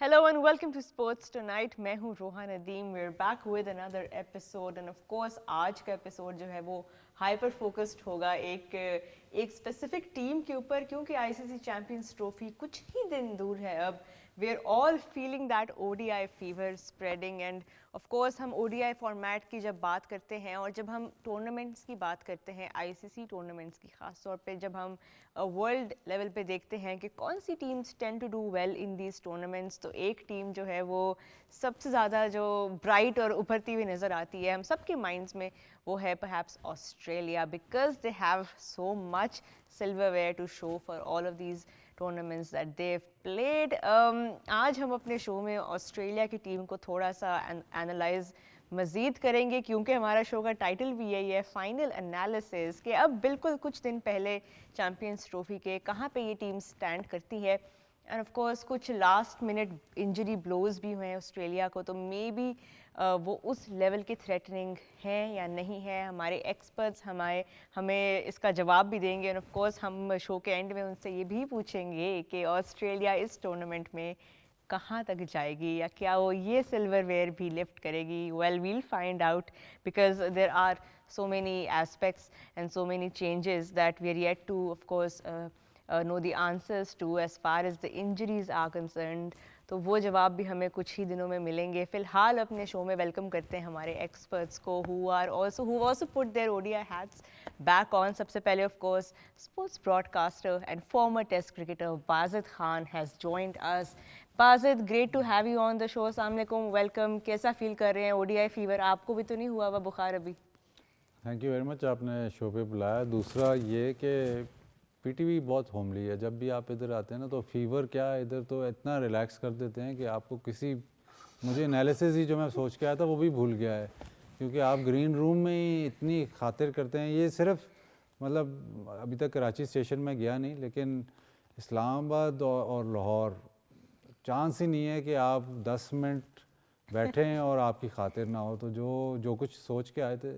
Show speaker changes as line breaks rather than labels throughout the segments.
Hello and welcome to Sports Tonight. मैं हूँ रोहा Nadeem. We're back with another episode and of course आज का episode जो है वो हाइपर फोकस्ड होगा एक स्पेसिफिक टीम के ऊपर, क्योंकि आईसीसी चैंपियंस ट्रॉफी कुछ ही दिन दूर है अब. We are all feeling that ODI fever spreading and of course हम ओडीआई फॉर्मेट की जब बात करते हैं और जब हम टूर्नामेंट्स की बात करते हैं, आईसीसी टूर्नामेंट्स की ख़ास तौर पे जब हम वर्ल्ड लेवल पे देखते हैं कि कौन सी teams tend to do well in these tournaments, तो एक टीम जो है वो सबसे ज़्यादा जो ब्राइट और उभरती हुई नज़र आती है हम सबके माइंड्स में, वो है perhaps Australia, because they have so much silverware to show for all of these tournaments that they played. आज हम अपने शो में ऑस्ट्रेलिया की टीम को थोड़ा सा एनालाइज मज़ीद करेंगे, क्योंकि हमारा शो का टाइटल भी यही है, फाइनल एनालिसिस, कि अब बिल्कुल कुछ दिन पहले चैम्पियंस ट्रॉफी के कहाँ पे ये टीम स्टैंड करती है. एंड ऑफ कोर्स कुछ लास्ट मिनट इंजरी ब्लोज भी हुए हैं ऑस्ट्रेलिया को, तो मे बी वो उस लेवल के थ्रेटनिंग हैं या नहीं है. हमारे एक्सपर्ट्स हमें इसका जवाब भी देंगे. एंड ऑफ कोर्स हम शो के एंड में उनसे ये भी पूछेंगे कि ऑस्ट्रेलिया इस टूर्नामेंट में कहाँ तक जाएगी या क्या वो ये सिल्वरवेयर भी लिफ्ट करेगी. Well we'll find out, because there are so many aspects and so many changes that we are yet to of course know the answers to as far as the injuries are concerned. तो वो जवाब भी हमें कुछ ही दिनों में मिलेंगे. फ़िलहाल अपने शो में वेलकम करते हैं हमारे एक्सपर्ट्स को who also put their ODI hats back on. सबसे पहले of course sports broadcaster and former test cricketer Bazid Khan has joined us. Bazid, great to have you on the show. अस्सलाम वालेकुम, welcome. कैसा feel कर रहे हैं? ODI fever आपको भी तो नहीं हुआ हुआ बुखार अभी?
थैंक यू वेरी मच, आपने शो पे बुलाया. दूसरा ये कि पीटीवी बहुत होमली है. जब भी आप इधर आते हैं ना तो फीवर क्या, इधर तो इतना रिलैक्स कर देते हैं कि आपको मुझे एनालिसिस ही जो मैं सोच के आया था वो भी भूल गया है, क्योंकि आप ग्रीन रूम में ही इतनी खातिर करते हैं. ये सिर्फ मतलब अभी तक कराची स्टेशन में गया नहीं, लेकिन इस्लामाबाद और लाहौर चांस ही नहीं है कि आप 10 मिनट बैठें और आपकी खातिर ना हो. तो जो कुछ सोच के आए थे,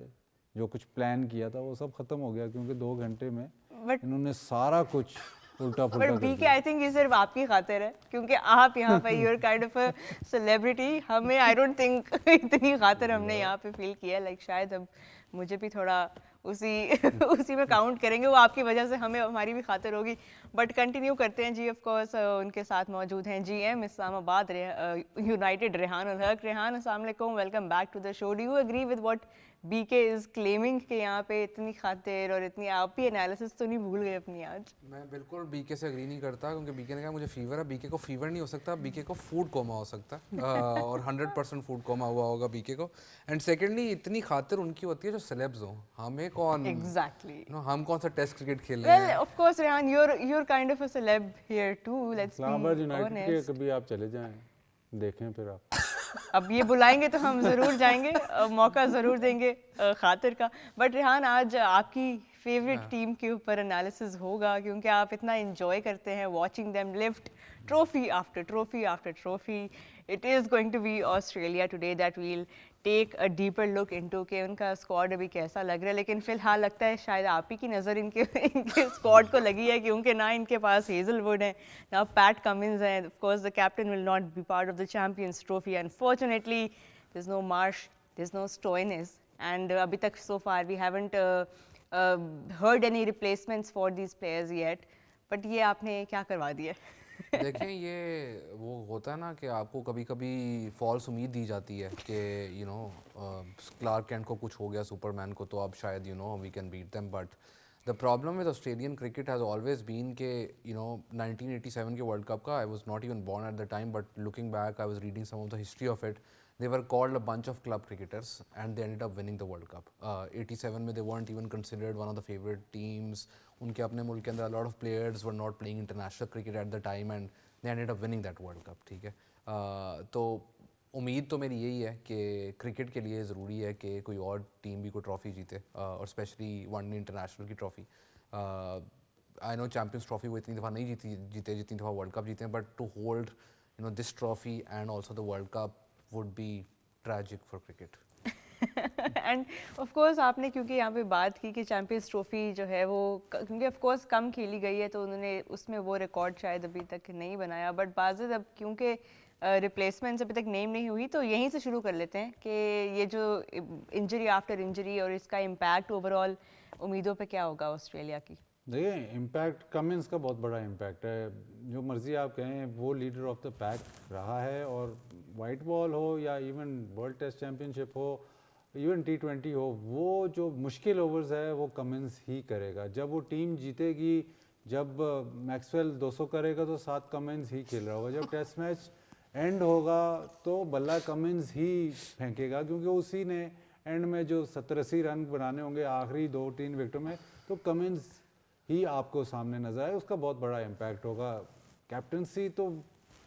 जो कुछ प्लान किया था, वो सब खत्म हो गया, क्योंकि 2 घंटे में इन्होंने सारा कुछ उल्टा पुल्टा कर दिया.
आई थिंक ये सिर्फ आपकी खातिर है, क्योंकि आप यहाँ पे you're kind of a celebrity. हमें आई डोंट थिंक इतनी खातिर हमने यहाँ पे फील किया. लाइक शायद अब मुझे भी थोड़ा उसी में काउंट करेंगे, वो आपकी वजह से हमारी भी खातिर होगी. बट कंटिन्यू करते हैं जी. ऑफ कोर्स उनके साथ मौजूद हैं जीएम इस्लामाबाद यूनाइटेड रेहान उल हक. रेहान, अस्सलाम वालेकुम, welcome back to the show. Do you agree with what BK is claiming कि यहाँ पे इतनी खातिर और इतनी आप ही एनालिसिस तो नहीं भूल गए अपनी आज?
मैं बिल्कुल बीके से एग्री नहीं करता, क्योंकि बीके ने कहा मुझे फीवर है. बीके को फीवर नहीं हो सकता, बीके को फूड कोमा हो सकता है और 100% फूड कोमा हुआ होगा बीके को. एंड सेकेंडली, इतनी खातिर उनकी होती है जो सेलेब्स हो. हमें कौन
एग्जैक्टली
हम कौन सा टेस्ट क्रिकेट खेल रहे हैं?
Well of course Rehan, you're kind of a celeb here too. Let's
Islamabad
be
United के
honest.
कभी आप चले जाएं, देखें फिर आप.
अब ये बुलाएंगे तो हम ज़रूर जाएंगे, मौका ज़रूर देंगे खातिर का. बट रेहान, आज आपकी फेवरेट टीम के ऊपर एनालिसिस होगा, क्योंकि आप इतना एंजॉय करते हैं watching them lift trophy after trophy after trophy. It is going to be Australia today that we'll take a deeper look into कि उनका स्क्वाड अभी कैसा लग रहा है. लेकिन फ़िलहाल लगता है शायद आप ही की नज़र इनके स्क्वाड को लगी है, क्योंकि ना इनके पास हेजलवुड है, ना पैट कमिंस है. Of course the captain will not be part of the Champions Trophy. Unfortunately there is no Marsh, there is no Stoinis, and अभी तक so far we haven't heard any replacements for these players yet. But ये आपने क्या करवा दिया?
देखें, ये वो होता है ना कि आपको कभी कभी फॉल्स उम्मीद दी जाती है कि क्लार्क कैंट को कुछ हो गया सुपरमैन को, तो अब शायद we can beat them. But the problem with Australian cricket has always been के 1987 के वर्ल्ड कप का, I was not even born at the time, but looking back I was reading some of the history of it. They were called a bunch of club cricketers and they ended up winning the World Cup. 87 में they weren't even considered one of the favorite teams. उनके अपने मुल्क के अंदर a lot of players were not playing international cricket at the time and they ended up winning that World Cup. ठीक है, तो उम्मीद तो मेरी यही है कि क्रिकेट के लिए ज़रूरी है कि कोई और टीम भी कोई ट्रॉफ़ी जीते, और स्पेशली वन डे इंटरनेशनल की trophy. I know champions trophy वो इतनी दफ़ा नहीं जीते जितनी दफ़ा वर्ल्ड कप जीते हैं, but to hold this trophy and also the world cup would be tragic for cricket.
And of course आपने क्योंकि यहाँ पे बात की कि चैम्पियंस ट्रॉफी जो है वो क्योंकि ऑफ कोर्स कम खेली गई है, तो उन्होंने उसमें वो रिकॉर्ड शायद अभी तक नहीं बनाया. बट बाज़ अब क्योंकि रिप्लेसमेंट्स अभी तक नेम नहीं हुई, तो यहीं से शुरू कर लेते हैं कि ये जो इंजरी आफ्टर इंजरी और इसका इम्पैक्ट ओवरऑल उम्मीदों पे क्या होगा ऑस्ट्रेलिया की?
देखिए इम्पैक्ट कमिंस का बहुत बड़ा इम्पैक्ट है, जो मर्जी आप कहें वो लीडर ऑफ द पैक रहा है, और वाइट बॉल हो या इवन वर्ल्ड टेस्ट चैम्पियनशिप हो, इवन T20 हो, वो जो मुश्किल ओवर्स है वो कमिंस ही करेगा। जब वो टीम जीतेगी, जब मैक्सवेल 200 करेगा तो 7 कमिंस ही खेल रहा होगा, जब टेस्ट मैच एंड होगा तो बल्ला कमिंस ही फेंकेगा, क्योंकि उसी ने एंड में जो 70-80 रन बनाने होंगे आखिरी 2-3 विकेटों में, तो कमिंस ही आपको सामने नजर आए, उसका बहुत बड़ा इम्पैक्ट होगा। कैप्टनसी तो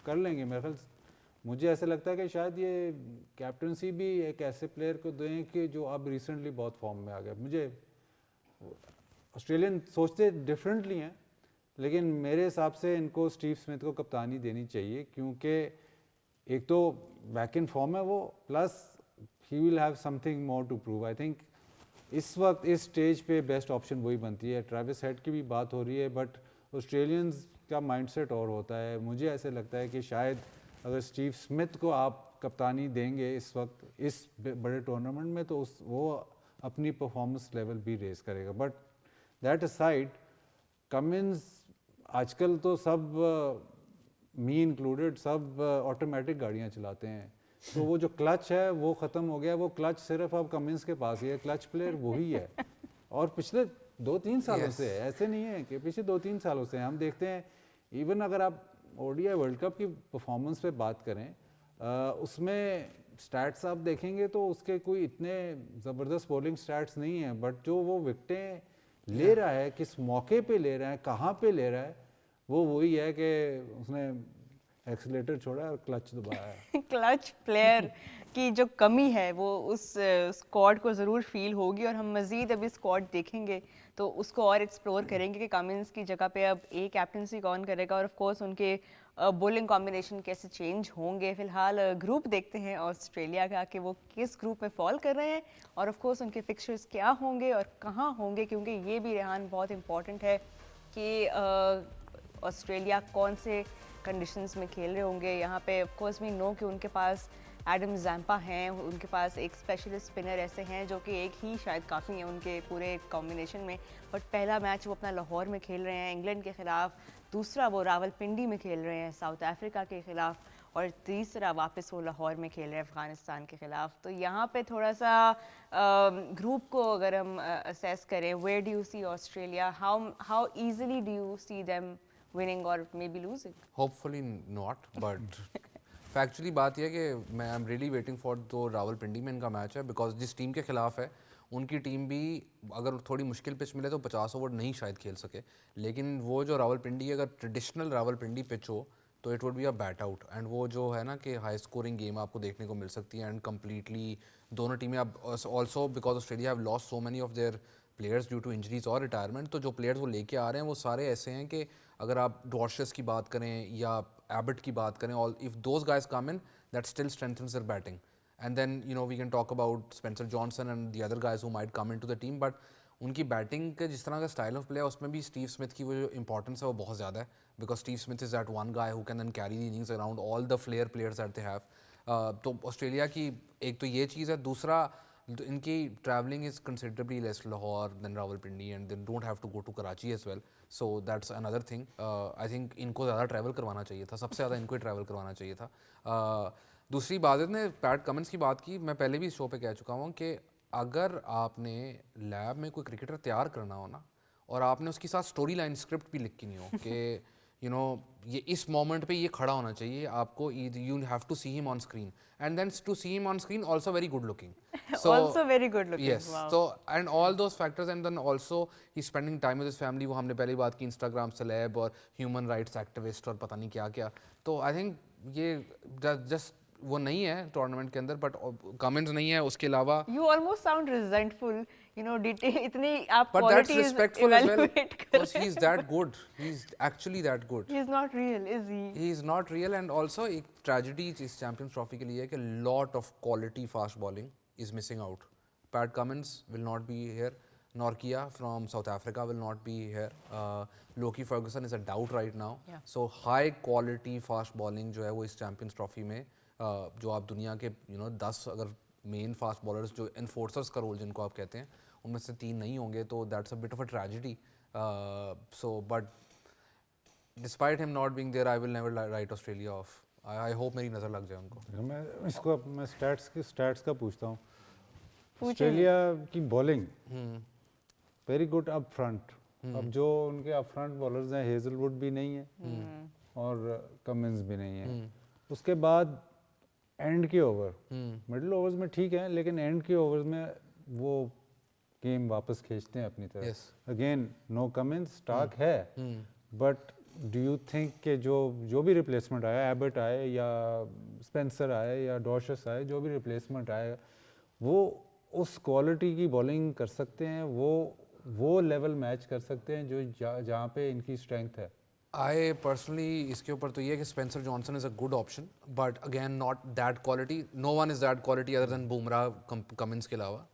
कर लेंगे मेरे ख्याल, मुझे ऐसा लगता है कि शायद ये कैप्टनसी भी एक ऐसे प्लेयर को दें कि जो अब रिसेंटली बहुत फॉर्म में आ गया। मुझे ऑस्ट्रेलियन सोचते डिफरेंटली हैं, लेकिन मेरे हिसाब से इनको स्टीव स्मिथ को कप्तानी देनी चाहिए, क्योंकि एक तो बैक इन फॉर्म है वो, plus he will have something more to prove. I think इस वक्त इस स्टेज पे बेस्ट ऑप्शन वही बनती है। ट्रेविस हेड की भी बात हो रही है, बट ऑस्ट्रेलियंस का माइंडसेट और होता है। मुझे ऐसे लगता है कि शायद अगर स्टीव स्मिथ को आप कप्तानी देंगे इस वक्त इस बड़े टूर्नामेंट में, तो वो अपनी परफॉर्मेंस लेवल भी रेस करेगा। बट दैट असाइड, कमिंस आजकल तो सब मी इंक्लूडेड सब ऑटोमेटिक गाड़ियाँ चलाते हैं, तो वो जो क्लच है वो ख़त्म हो गया। वो क्लच सिर्फ अब कमिंस के पास ही है, क्लच प्लेयर वही है। और पिछले 2-3 सालों से है, ऐसे नहीं है कि पिछले 2-3 सालों से हम देखते हैं। इवन अगर आप ओडीआई वर्ल्ड कप की परफॉर्मेंस पे बात करें, उसमें स्टैट्स आप देखेंगे तो उसके कोई इतने ज़बरदस्त बॉलिंग स्टैट्स नहीं हैं, बट जो वो विकटें ले रहा है, किस मौके पे ले रहा है, कहाँ पे ले रहा है, वो वही है कि उसने एक्सीलेटर छोड़ा और क्लच दबाया है।
क्लच प्लेयर की जो कमी है वो उस स्क्वाड को ज़रूर फील होगी, और हम मज़ीद अभी स्क्वाड देखेंगे तो उसको और एक्सप्लोर करेंगे कि कमिंस की जगह पे अब ए कैप्टनसी कौन करेगा, और ऑफ कोर्स उनके बॉलिंग कॉम्बिनेशन कैसे चेंज होंगे। फिलहाल ग्रुप देखते हैं ऑस्ट्रेलिया का कि वो किस ग्रुप में फॉल कर रहे हैं, और ऑफ कोर्स उनके फिक्चर्स क्या होंगे और कहाँ होंगे, क्योंकि ये भी रेहान बहुत इंपॉर्टेंट है कि ऑस्ट्रेलिया कौन से कंडीशंस में खेल रहे होंगे। यहाँ पे ऑफ कोर्स वी नो कि उनके पास एडम ज़ैम्पा हैं, उनके पास एक स्पेशलिस्ट स्पिनर ऐसे हैं जो कि एक ही शायद काफ़ी है उनके पूरे कॉम्बिनेशन में। बट पहला मैच वो अपना लाहौर में खेल रहे हैं इंग्लैंड के ख़िलाफ़, दूसरा वो रावलपिंडी में खेल रहे हैं साउथ अफ्रीका के ख़िलाफ़, और तीसरा वापस वो लाहौर में खेल रहे हैं अफ़गानिस्तान के ख़िलाफ़। तो यहाँ पे थोड़ा सा ग्रुप को अगर हम असेस करें, where do you see Australia, how easily do you see them winning or maybe losing?
Hopefully not, but factually बात यह है कि मैं I am really waiting for जो रावलपिंडी में इनका मैच है, बिकॉज जिस टीम के खिलाफ है उनकी टीम भी अगर थोड़ी मुश्किल पिच मिले तो 50 ओवर नहीं शायद खेल सके, लेकिन वो जो रावलपिंडी अगर ट्रेडिशनल रावलपिंडी पिच हो तो it would be a bat out, and वो जो है ना कि हाई स्कोरिंग गेम आपको देखने को मिल सकती है। एंड कम्प्लीटली दोनों टीमें अब also because Australia have lost so many of their players due to injuries और रिटायरमेंट, तो जो प्लेयर्स वो लेके आ रहे हैं वो सारे ऐसे हैं कि अगर आप डॉर्शस की बात करें या एबट की बात करें, all if those guys come in that still strengthens their batting, and then you know we can talk about Spencer Johnson and the other guys who might come into the team, but उनकी batting के जिस तरह का style of play है उसमें भी Steve Smith की वो जो इंपॉर्टेंस है वो बहुत ज़्यादा है, because Steve Smith is that one guy who can then carry the innings around all the flair players that they have. तो ऑस्ट्रेलिया की एक तो ये चीज़ है, दूसरा इनकी travelling is considerably less Lahore than Rawalpindi, and then don't have to go to Karachi as well, so that's another thing. I think इनको ज़्यादा ट्रैवल करवाना चाहिए था, सबसे ज़्यादा इनको ही ट्रैवल करवाना चाहिए था। दूसरी बात ने पैट कमिंस की बात की, मैं पहले भी इस शो पे कह चुका हूँ कि अगर आपने लैब में कोई क्रिकेटर तैयार करना हो ना, और आपने उसके साथ स्टोरी लाइन स्क्रिप्ट भी लिखी नहीं हो कि यू नो ये इस मोमेंट पे ये खड़ा होना चाहिए आपको, you have to see him on screen, and then to see him on screen also very good looking,
also very good looking.
yes,
wow.
so and all those factors, and then also he's spending time with his family, वो हमने पहले बात की Instagram celeb और human rights activist और पता नहीं क्या क्या, तो आई थिंक ये जस्ट वो नहीं है टूर्नामेंट के अंदर, बट कमेंट्स नहीं है उसके अलावा।
You almost sound resentful, you know, detail इतनी आप
But that's
qualities
respectful as well,
evaluate कर
because
रहे
he's that good. He's actually that good.
हैं. He's not real, is he?
He is not real, and also एक tragedy इस champions trophy के लिए है कि lot of quality fast bowling is missing out. Pat Cummins will not be here. Norkia from South Africa will not be here. Loki Ferguson is a doubt right now.
Yeah.
So high quality fast bowling जो है वो इस Champions Trophy में जो आप दुनिया के 10 अगर मेन फास्ट बॉलर्स जो एनफोर्सर्स का रोल जिनको आप कहते हैं उनमें से 3 नहीं होंगे तो that's a bit of a tragedy. So but despite him not being there I will never write Australia off. I hope मेरी नज़र लग जाए उनको.
मैं स्टैट्स का पूछता हूँ.
पूछिए.
ऑस्ट्रेलिया की bowling very good up front. अब जो उनके अप फ्रंट बॉलर्स हैं, हेजलवुड भी नहीं है और कमिंस भी नहीं है. उसके बाद एंड के ओवर, मिडिल ओवर्स में ठीक है, लेकिन एंड के ओवर्स में वो गेम वापस खींचते हैं अपनी तरफ. अगेन नो कमिंस, स्टार्क है, बट डू यू थिंक कि जो भी रिप्लेसमेंट आया, एबर्ट आए या स्पेंसर आए या डॉशस आए, जो भी रिप्लेसमेंट आए, वो उस क्वालिटी की बॉलिंग कर सकते हैं, वो लेवल मैच कर सकते हैं जो जहाँ पे इनकी स्ट्रेंथ है.
आई पर्सनली इसके ऊपर तो ये है कि Spencer Johnson is a good option, but again not that quality. No one is that quality other than Bumrah Cummins के अलावा.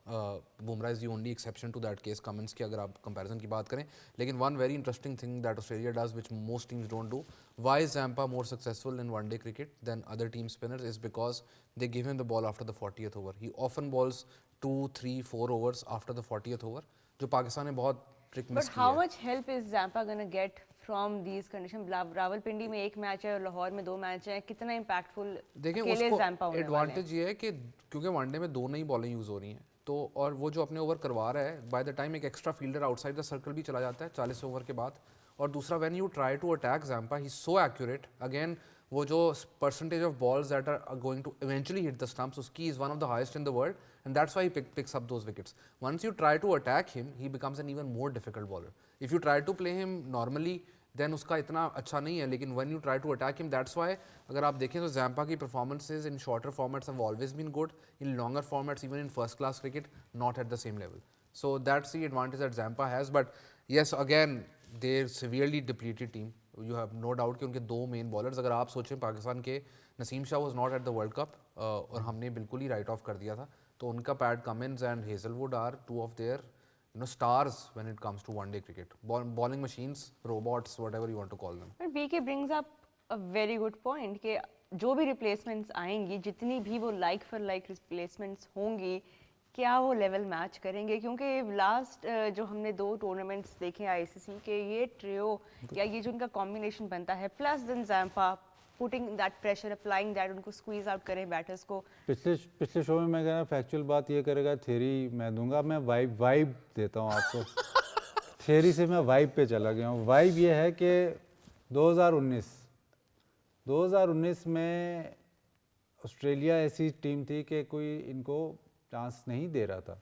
Bumrah is the only exception to that case Cummins की अगर आप कंपैरिजन की बात करें. लेकिन one very interesting thing that Australia does which most teams don't do. Why is Zampa more successful in one-day cricket than other team spinners is because they give him the ball after the 40th over. He often bowls 2, 3, 4 overs after the 40th over, जो पाकिस्तान ने बहुत trick miss
But
की
how
है.
much help is Zampa gonna get from these conditions? Rawalpindi में एक match है और लाहौर में 2 मैच हैं. कितना इम्पैक्टफुल
देखें
अकेले
उसको
Zampa होने वाले हैं?
एडवांटेज ये है कि क्योंकि वनडे में 2 नई बॉलें यूज़ हो रही हैं तो और वो जो अपने ओवर करवा रहा है बाय द टाइम एक extra fielder outside the circle भी चला जाता है 40 ओवर के बाद. और दूसरा when you try to attack Zampa he so accurate. Again वो जो percentage of balls that are going to eventually hit the stumps उसकी is one of the highest in the world and that's why he picks up those wickets. Once you try to attack him he becomes an even more difficult bowler. If you try to play him normally then उसका इतना अच्छा नहीं है. लेकिन when you try to attack him that's why अगर आप देखें तो Zampa की performances in shorter formats have always been good. In longer formats even in first class cricket not at the same level. So that's the advantage that Zampa has. But yes again they're severely depleted team. You have no doubt कि उनके 2 main bowlers अगर आप सोचें पाकिस्तान के Naseem Shah was not at the world cup और हमने बिल्कुल ही right of कर दिया था. तो उनका Pat Cummins and Hazlewood are 2 of their stars when it comes to one-day cricket. Bowling machines, robots, whatever you want to call them.
But BK brings up a very good point कि जो भी replacements आएंगी, जितनी भी वो like for like replacements होंगी, क्या वो लेवल मैच करेंगे? क्योंकि लास्ट जो हमने 2 टूर्नामेंट्स देखे आईसीसी के, ये ट्रियो या ये जो उनका कॉम्बिनेशन बनता है, plus then Zampa putting that pressure, applying that, उनको स्क्वीज आउट करें बैटर्स को.
पिछले शो में मैं कह रहा फैक्चुअल बात ये करेगा, थ्योरी मैं दूंगा. मैं वाइब देता हूँ आपको. थ्योरी से मैं वाइब पे चला गया हूँ. वाइब ये है कि 2019 में ऑस्ट्रेलिया ऐसी टीम थी कि कोई इनको चांस नहीं दे रहा था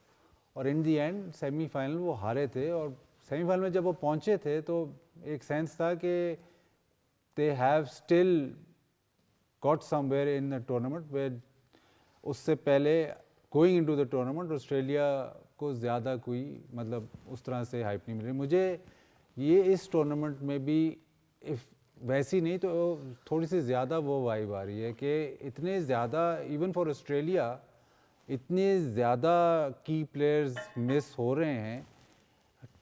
और इन दी एंड सेमीफाइनल वो हारे थे. और सेमीफाइनल में जब वो पहुँचे थे तो एक सेंस था कि they have still got somewhere in the tournament where उससे पहले going into the tournament Australia को ज़्यादा कोई मतलब उस तरह से हाइप नहीं मिली. मुझे ये इस टूर्नामेंट में भी इफ वैसी नहीं तो थोड़ी सी ज़्यादा वो वाइब आ रही है कि इतने ज़्यादा इवन फॉर ऑस्ट्रेलिया इतने ज़्यादा की प्लेयर्स मिस हो रहे हैं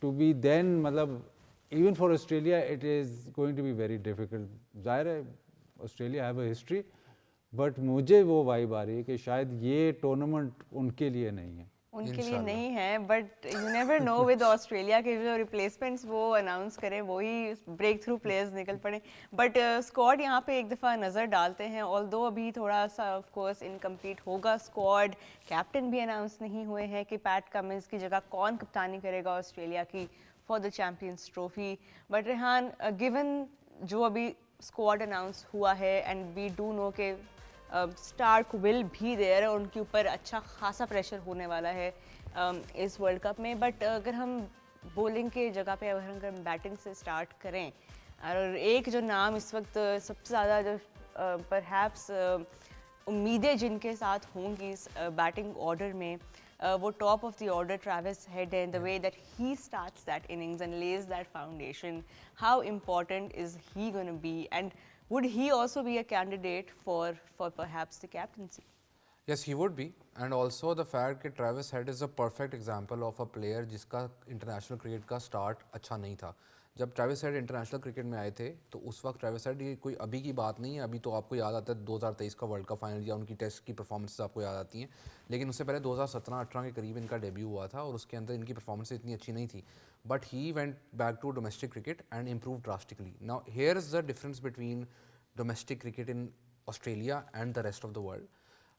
टू बी देन मतलब even for Australia it is going to be very difficult. ज़ाहिर है Australia have a history, but मुझे वो वाइब आ रही है कि शायद ये टूर्नामेंट उनके लिए नहीं है.
उनके लिए नहीं है, but you never know with Australia के जो रिप्लेसमेंट्स वो अनाउंस करें वही ब्रेक थ्रू प्लेयर्स निकल पड़े. बट स्क्वाड यहाँ पे एक दफ़ा नज़र डालते हैं. ऑल्दो अभी थोड़ा सा ऑफ कोर्स इनकम्प्लीट होगा स्क्वाड. कैप्टन भी अनाउंस नहीं हुए हैं कि पैट कमिंस की जगह कौन कप्तानी करेगा ऑस्ट्रेलिया की for the Champions trophy. But Rehan, given जो अभी स्क्वाड अनाउंस हुआ है एंड वी डू नो के स्टार्क विल भी देयर, उनके ऊपर अच्छा खासा प्रेशर होने वाला है इस वर्ल्ड कप में. बट अगर हम बॉलिंग के जगह पे अगर हम बैटिंग से स्टार्ट करें, और एक जो नाम इस वक्त सबसे ज़्यादा जो परहैप्स उम्मीदें जिनके साथ होंगी बैटिंग ऑर्डर में, वो top of the order Travis Head है. The way that he starts that innings and lays that foundation, how important is he gonna be, and would he also be a candidate for perhaps the captaincy?
Yes, he would be, and also the fact that Travis Head is a perfect example of a player जिसका international cricket का start अच्छा नहीं था. जब Travis head international cricket में आए थे तो उस वक्त ट्रेविस हेड, ये कोई अभी की बात नहीं है, अभी तो आपको याद आता है 2023 का वर्ल्ड कप फाइनल या उनकी टेस्ट की परफॉर्मेंसेस आपको याद आती हैं, लेकिन उससे पहले 2017-18 के करीब इनका डेब्यू हुआ था और उसके अंदर इनकी परफॉर्मेंस इतनी अच्छी नहीं थी, but he went back to domestic cricket and improve drastically. Now here is the difference between domestic cricket in Australia and the rest of the world.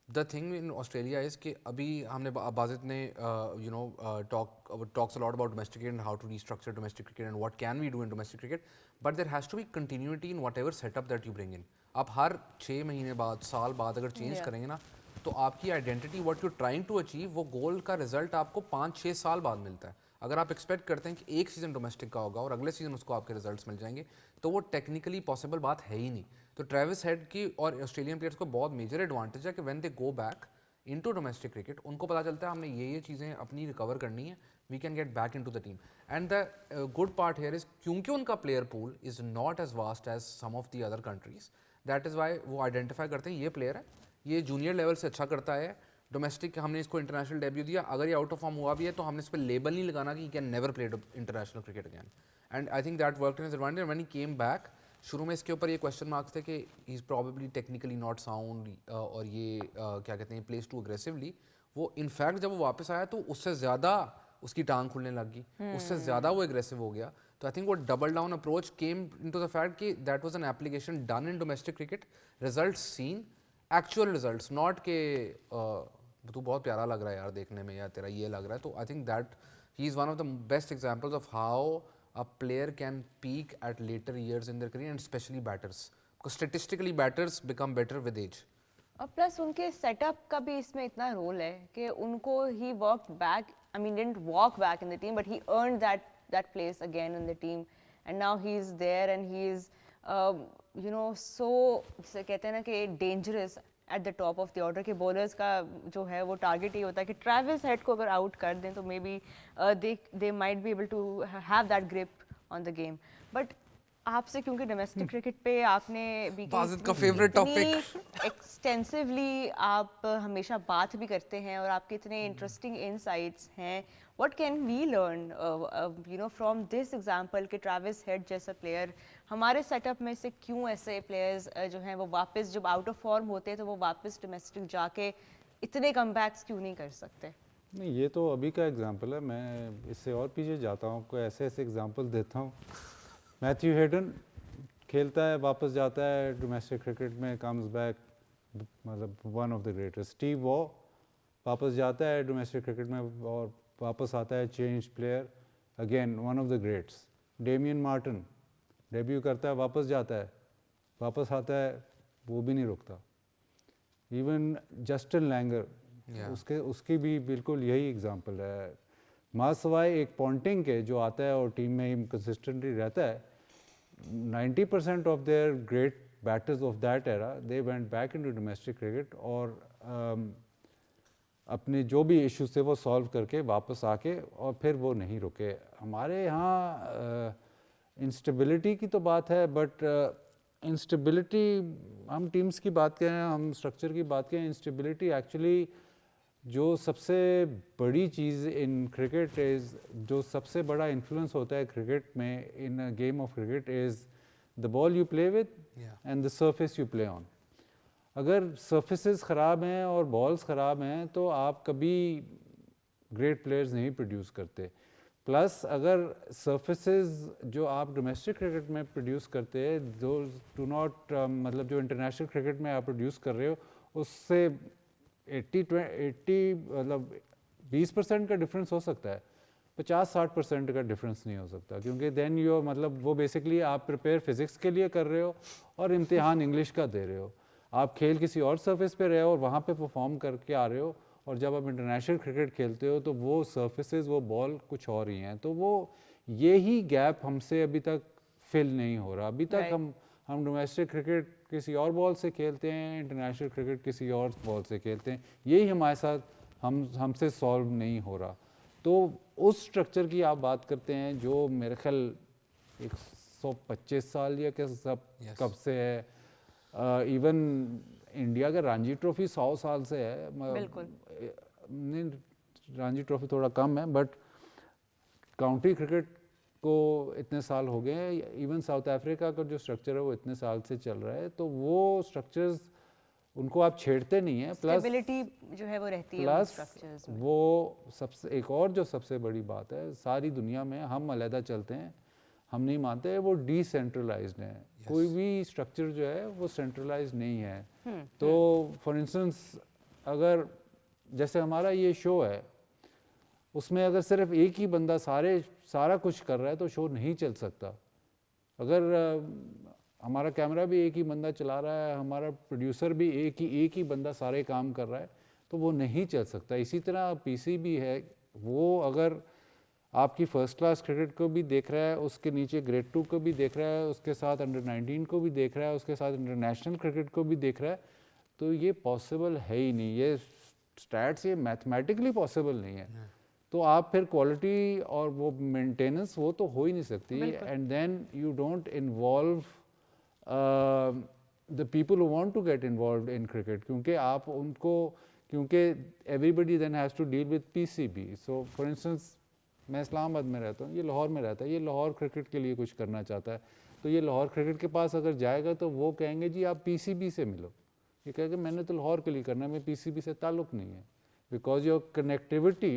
The thing in Australia is कि अभी हमने बाजित ने talks a lot about domestic cricket and how to restructure domestic cricket and what can we do in domestic cricket, but there has to be continuity in whatever setup that you bring in. आप हर 6 महीने बाद, साल बाद अगर change करेंगे ना, तो आपकी identity, what you trying to achieve, वो गोल का रिजल्ट आपको 5-6 साल बाद मिलता है. अगर आप एक्सपेक्ट करते हैं कि एक सीज़न डोमेस्टिक का होगा और अगले सीज़न उसको आपके रिजल्ट्स मिल जाएंगे, तो वो टेक्निकली पॉसिबल बात है ही नहीं. तो ट्रेविस हेड की और ऑस्ट्रेलियन प्लेयर्स को बहुत मेजर एडवांटेज है कि when they go back into domestic cricket, उनको पता चलता है हमने ये चीज़ें अपनी रिकवर करनी है, we can get back into the team. And the good part here is क्योंकि उनका player pool is not as vast as some of the other countries, that is why वो आइडेंटिफाई करते हैं ये प्लेयर है, ये जूनियर लेवल से अच्छा करता है, डोमेस्टिक हमने इसको इंटरनेशनल डेब्यू दिया, अगर ये आउट ऑफ फॉर्म हुआ भी है तो हमने इस पर लेबल नहीं लगाना कि can never play international cricket again. And I think that work in his advantage. When he came back, शुरू में इसके ऊपर ये क्वेश्चन मार्क्स थे कि he is probably technically not sound और ये क्या कहते हैं, प्लेस टू अग्रेसिवली. वो इनफैक्ट जब वो वापस आया तो उससे ज़्यादा उसकी टांग खुलने लग गई, उससे ज़्यादा वो एग्रेसिव हो गया. तो आई थिंक वो double down approach came into the fact कि that was an application done in domestic cricket, results seen, actual results, not के तू बहुत प्यारा लग रहा है यार देखने में या तेरा ये लग रहा है. तो I think that he is one of the best examples of how a player can peak at later years in their career, and especially batters, because statistically batters become better with age.
और plus उनके setup का भी इसमें इतना role है कि उनको ही work back, I mean didn't walk back in the team, but he earned that place again in the team, and now he is there and he is you know so, जैसे कहते हैं ना कि dangerous at the top of the order के bowlers का जो है वो टारगेट ही होता है कि ट्रेविस हेड को अगर आउट कर दें तो maybe they might be able to have that grip on the game. But आपसे क्योंकि डोमेस्टिक क्रिकेट पे आपने भी
बाजिद का favorite topic.
एक्सटेंसिवली आप हमेशा बात भी करते हैं और आपके इतने इंटरेस्टिंग इनसाइट्स हैं. What can we learn you know from this example कि ट्रेविस हेड जैसा प्लेयर हमारे सेटअप में से क्यों ऐसे प्लेयर्स जो हैं वो वापस जब आउट ऑफ फॉर्म होते हैं तो वो वापस डोमेस्टिक जाके इतने कमबैक्स क्यों नहीं कर सकते?
नहीं, ये तो अभी का एग्जांपल है, मैं इससे और पीछे जाता हूँ, कोई ऐसे ऐसे एग्जांपल देता हूँ. मैथ्यू हेडन खेलता है, वापस जाता है डोमेस्टिक क्रिकेट में, कम्स बैक, मतलब one of the greatest. Steve Waugh वापस जाता है डोमेस्टिक क्रिकेट में और वापस आता है change player, again one of the greats. Damien Martyn debut करता है, वापस जाता है, वापस आता है, वो भी नहीं रुकता. इवन जस्टिन लैंगर, उसकी भी बिल्कुल यही एग्जांपल है. मासवाई एक पॉन्टिंग के जो आता है और टीम में कंसिस्टेंटली रहता है, 90% of their great batters of that era they went back into domestic cricket और अपने जो भी इश्यूज थे वो सॉल्व करके वापस आके और फिर वो नहीं रुके. हमारे यहाँ इंस्टेबिलिटी की तो बात है, बट इंस्टेबिलिटी, हम टीम्स की बात करें, हम स्ट्रक्चर की बात करें, इंस्टेबिलिटी एक्चुअली जो सबसे बड़ी चीज़ इन क्रिकेट इज़, जो सबसे बड़ा इन्फ्लुएंस होता है क्रिकेट में, in a game of cricket, is the ball you play with and the surface you play on. अगर सर्फेसेस ख़राब हैं और बॉल्स ख़राब हैं तो आप कभी ग्रेट प्लेयर्स नहीं प्रोड्यूस करते. प्लस अगर सर्फेसेस जो आप डोमेस्टिक क्रिकेट में प्रोड्यूस करते हैं, जो डू नॉट, मतलब जो इंटरनेशनल क्रिकेट में आप प्रोड्यूस कर रहे हो, उससे 80 मतलब 20% का डिफरेंस हो सकता है, 50-60% का डिफरेंस नहीं हो सकता, क्योंकि देन यू, मतलब वो बेसिकली आप प्रिपेयर फिज़िक्स के लिए कर रहे हो और इम्तिहान इंग्लिश का दे रहे हो. आप खेल किसी और सरफेस पे रहे हो और वहाँ पे परफॉर्म करके आ रहे हो, और जब आप इंटरनेशनल क्रिकेट खेलते हो तो वो सर्फेसेस, वो बॉल कुछ और ही हैं. तो वो यही गैप हमसे अभी तक फिल नहीं हो रहा. अभी तक हम डोमेस्टिक क्रिकेट किसी और बॉल से खेलते हैं, इंटरनेशनल क्रिकेट किसी और बॉल से खेलते हैं, यही हमारे साथ हमसे सॉल्व नहीं हो रहा. तो उस स्ट्रक्चर की आप बात करते हैं जो मेरे ख्याल 125 साल या कब से है. इवन इंडिया का रणजी ट्रॉफी 100 साल से है।
बिल्कुल।
नहीं, रणजी ट्रॉफी थोड़ा कम है, बट काउंटी क्रिकेट को इतने साल हो गए हैं। इवन साउथ अफ्रीका का जो स्ट्रक्चर है वो इतने साल से चल रहा है, तो वो स्ट्रक्चर्स उनको आप छेड़ते नहीं हैं। प्लस
स्टेबिलिटी जो है वो रहती है उन
प्लस
स्ट्रक्चर्स में।
वो सबसे एक और जो सबसे बड़ी बात है, सारी दुनिया में हम अलहदा चलते हैं, हम नहीं मानते, वो डिसेंट्रलाइज्ड है। कोई भी स्ट्रक्चर जो है वो सेंट्रलाइज्ड नहीं है। तो फॉर इंस्टेंस अगर जैसे हमारा ये शो है, उसमें अगर सिर्फ एक ही बंदा सारा कुछ कर रहा है तो शो नहीं चल सकता। अगर हमारा कैमरा भी एक ही बंदा चला रहा है, हमारा प्रोड्यूसर भी एक ही बंदा सारे काम कर रहा है, तो वो नहीं चल सकता। इसी तरह पीसी भी है, वो अगर आपकी फर्स्ट क्लास क्रिकेट को भी देख रहा है, उसके नीचे ग्रेड 2 को भी देख रहा है, उसके साथ अंडर 19 को भी देख रहा है, उसके साथ इंटरनेशनल क्रिकेट को भी देख रहा है, तो ये पॉसिबल है ही नहीं। ये स्टैट्स ये मैथमेटिकली पॉसिबल नहीं है। तो आप फिर क्वालिटी और वो मेंटेनेंस वो तो हो ही नहीं सकती। And then you don't involve the people who want to get involved in cricket, क्योंकि आप उनको, क्योंकि everybody then has to deal with PCB. So for instance मैं इस्लामाबाद में रहता हूँ, ये लाहौर में रहता है, ये लाहौर क्रिकेट के लिए कुछ करना चाहता है, तो ये लाहौर क्रिकेट के पास अगर जाएगा तो वो कहेंगे जी आप पीसीबी से मिलो। ये कहेगा मैंने तो लाहौर के लिए करना है, मैं पीसीबी से ताल्लुक़ नहीं है। Because your connectivity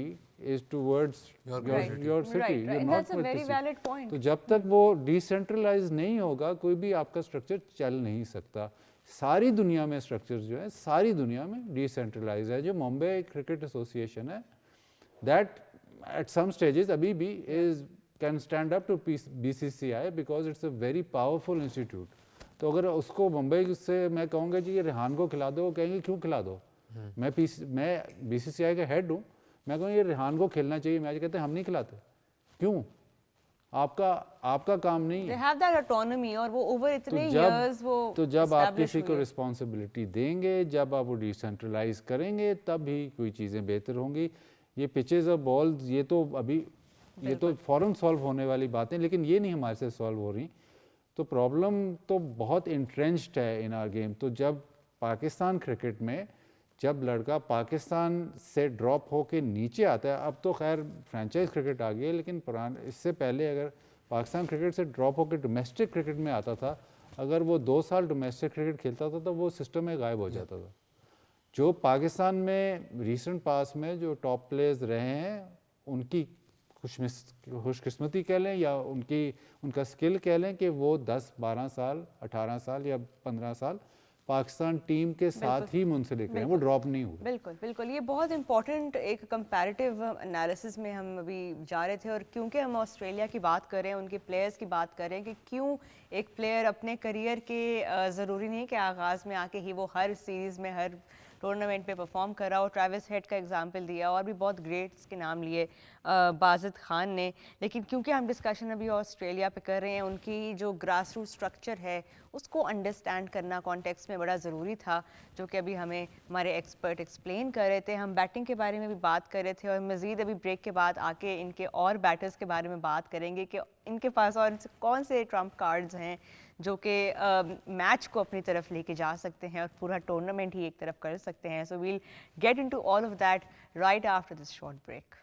is towards your city,
Right,
you're
right.
not
That's a
with the
very
city.
valid point.
तो जब तक वो डिसेंट्रलाइज नहीं होगा, कोई भी आपका स्ट्रक्चर चल नहीं सकता। सारी दुनिया में स्ट्रक्चर जो है, सारी दुनिया में डिसेंट्रलाइज है। जो मुंबई क्रिकेट एसोसिएशन है, दैट एट सम स्टेजेस अभी भी can stand up to BCCI because it's a very powerful institute. तो अगर उसको मुंबई से मैं कहूँगा जी ये रेहान को खिला दो, वो कहेंगे क्यों खिला दो, मैं बीसीसीआई का हेड हूँ, मैं कहूँ ये रेहान को खेलना चाहिए मैच, कहते हैं हम नहीं खिलाते। क्यों? आपका काम नहीं
They
है।
have that autonomy और वो over इतने
तो
years वो
जब आप
establish
किसी को
हुए।
रिस्पॉन्सिबिलिटी देंगे, जब आप वो डिसेंट्रलाइज करेंगे, तब ही कोई चीज़ें बेहतर होंगी। ये पिचेज और बॉल्स ये तो फ़ौरन सॉल्व होने वाली बातें, लेकिन ये नहीं हमारे से सॉल्व हो रही। तो प्रॉब्लम तो बहुत इंट्रेंच्ड है इन आवर गेम। तो जब पाकिस्तान क्रिकेट में जब लड़का पाकिस्तान से ड्रॉप होके नीचे आता है, अब तो खैर फ्रेंचाइज क्रिकेट आ गई है, लेकिन इससे पहले अगर पाकिस्तान क्रिकेट से ड्रॉप होकर डोमेस्टिक क्रिकेट में आता था, अगर वो 2 साल डोमेस्टिक क्रिकेट खेलता था तो वो सिस्टम में गायब हो जाता था। जो पाकिस्तान में रिसेंट पास में जो टॉप प्लेयर्स रहे हैं, उनकी खुशकिस्मती कह लें या उनका स्किल कह लें कि वो 10, 12 साल, 18 साल या 15 साल पाकिस्तान टीम के साथ ही मुंसलिक रहे, वो ड्रॉप नहीं हुए।
बिल्कुल बिल्कुल, ये बहुत इंपॉर्टेंट एक कंपैरेटिव एनालिसिस में हम अभी जा रहे थे। और क्योंकि हम ऑस्ट्रेलिया की बात कर रहे हैं, उनके प्लेयर्स की बात कर रहे हैं कि क्यों एक प्लेयर अपने करियर के ज़रूरी नहीं कि आगाज़ में आके ही वो हर सीरीज़ में हर टूर्नामेंट पे परफॉर्म कर रहा हो। ट्रैविस हेड का एग्जांपल दिया और भी बहुत ग्रेट्स के नाम लिए बाजिद खान ने। लेकिन क्योंकि हम डिस्कशन अभी ऑस्ट्रेलिया पे कर रहे हैं, उनकी जो ग्रास रूट स्ट्रक्चर है उसको अंडरस्टैंड करना कॉन्टेक्स्ट में बड़ा ज़रूरी था, जो कि अभी हमें हमारे एक्सपर्ट एक्सप्लेन कर रहे थे। हम बैटिंग के बारे में भी बात कर रहे थे और मज़ीद अभी ब्रेक के बाद आके इनके और बैटर्स के बारे में बात करेंगे कि इनके पास और कौन से ट्रम्प कार्ड्स हैं जो कि मैच को अपनी तरफ लेके जा सकते हैं और पूरा टूर्नामेंट ही एक तरफ कर सकते हैं। So we'll get into all of that right after this short break.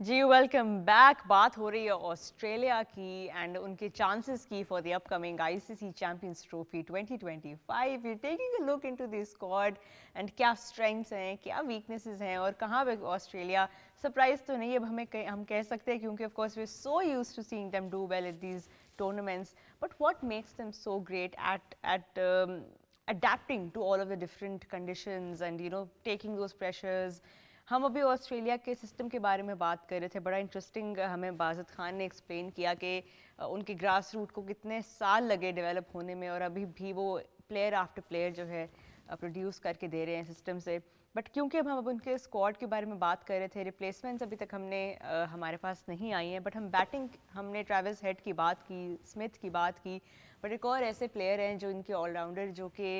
जी वेलकम बैक। बात हो रही है ऑस्ट्रेलिया की एंड उनके चांसेस की for the upcoming ICC champions trophy 2025। You taking a look into the squad and क्या strengths हैं, क्या वीकनेसेस हैं और कहाँ पे ऑस्ट्रेलिया सरप्राइज तो नहीं है, अब हम कह सकते हैं क्योंकि of course we are so used to seeing them do well at these tournaments, but what makes them so great at adapting to all of the different conditions and taking those pressures? हम अभी Australia के system के बारे में बात कर रहे थे, बड़ा इंटरेस्टिंग हमें बाज़त खान ने एक्सप्लेन किया कि उनके ग्रास रूट को कितने साल लगे डेवलप होने में और अभी भी वो प्लेयर आफ्टर प्लेयर जो है प्रोड्यूस करके दे रहे हैं सिस्टम से। बट क्योंकि अब हम अब उनके स्क्वाड के बारे में बात कर रहे थे, रिप्लेसमेंट्स अभी तक हमारे पास नहीं आई हैं, बट हम बैटिंग हमने ट्रेविस हेड की बात की, स्मिथ की बात की, बट एक और ऐसे प्लेयर हैं जो इनके ऑलराउंडर जो कि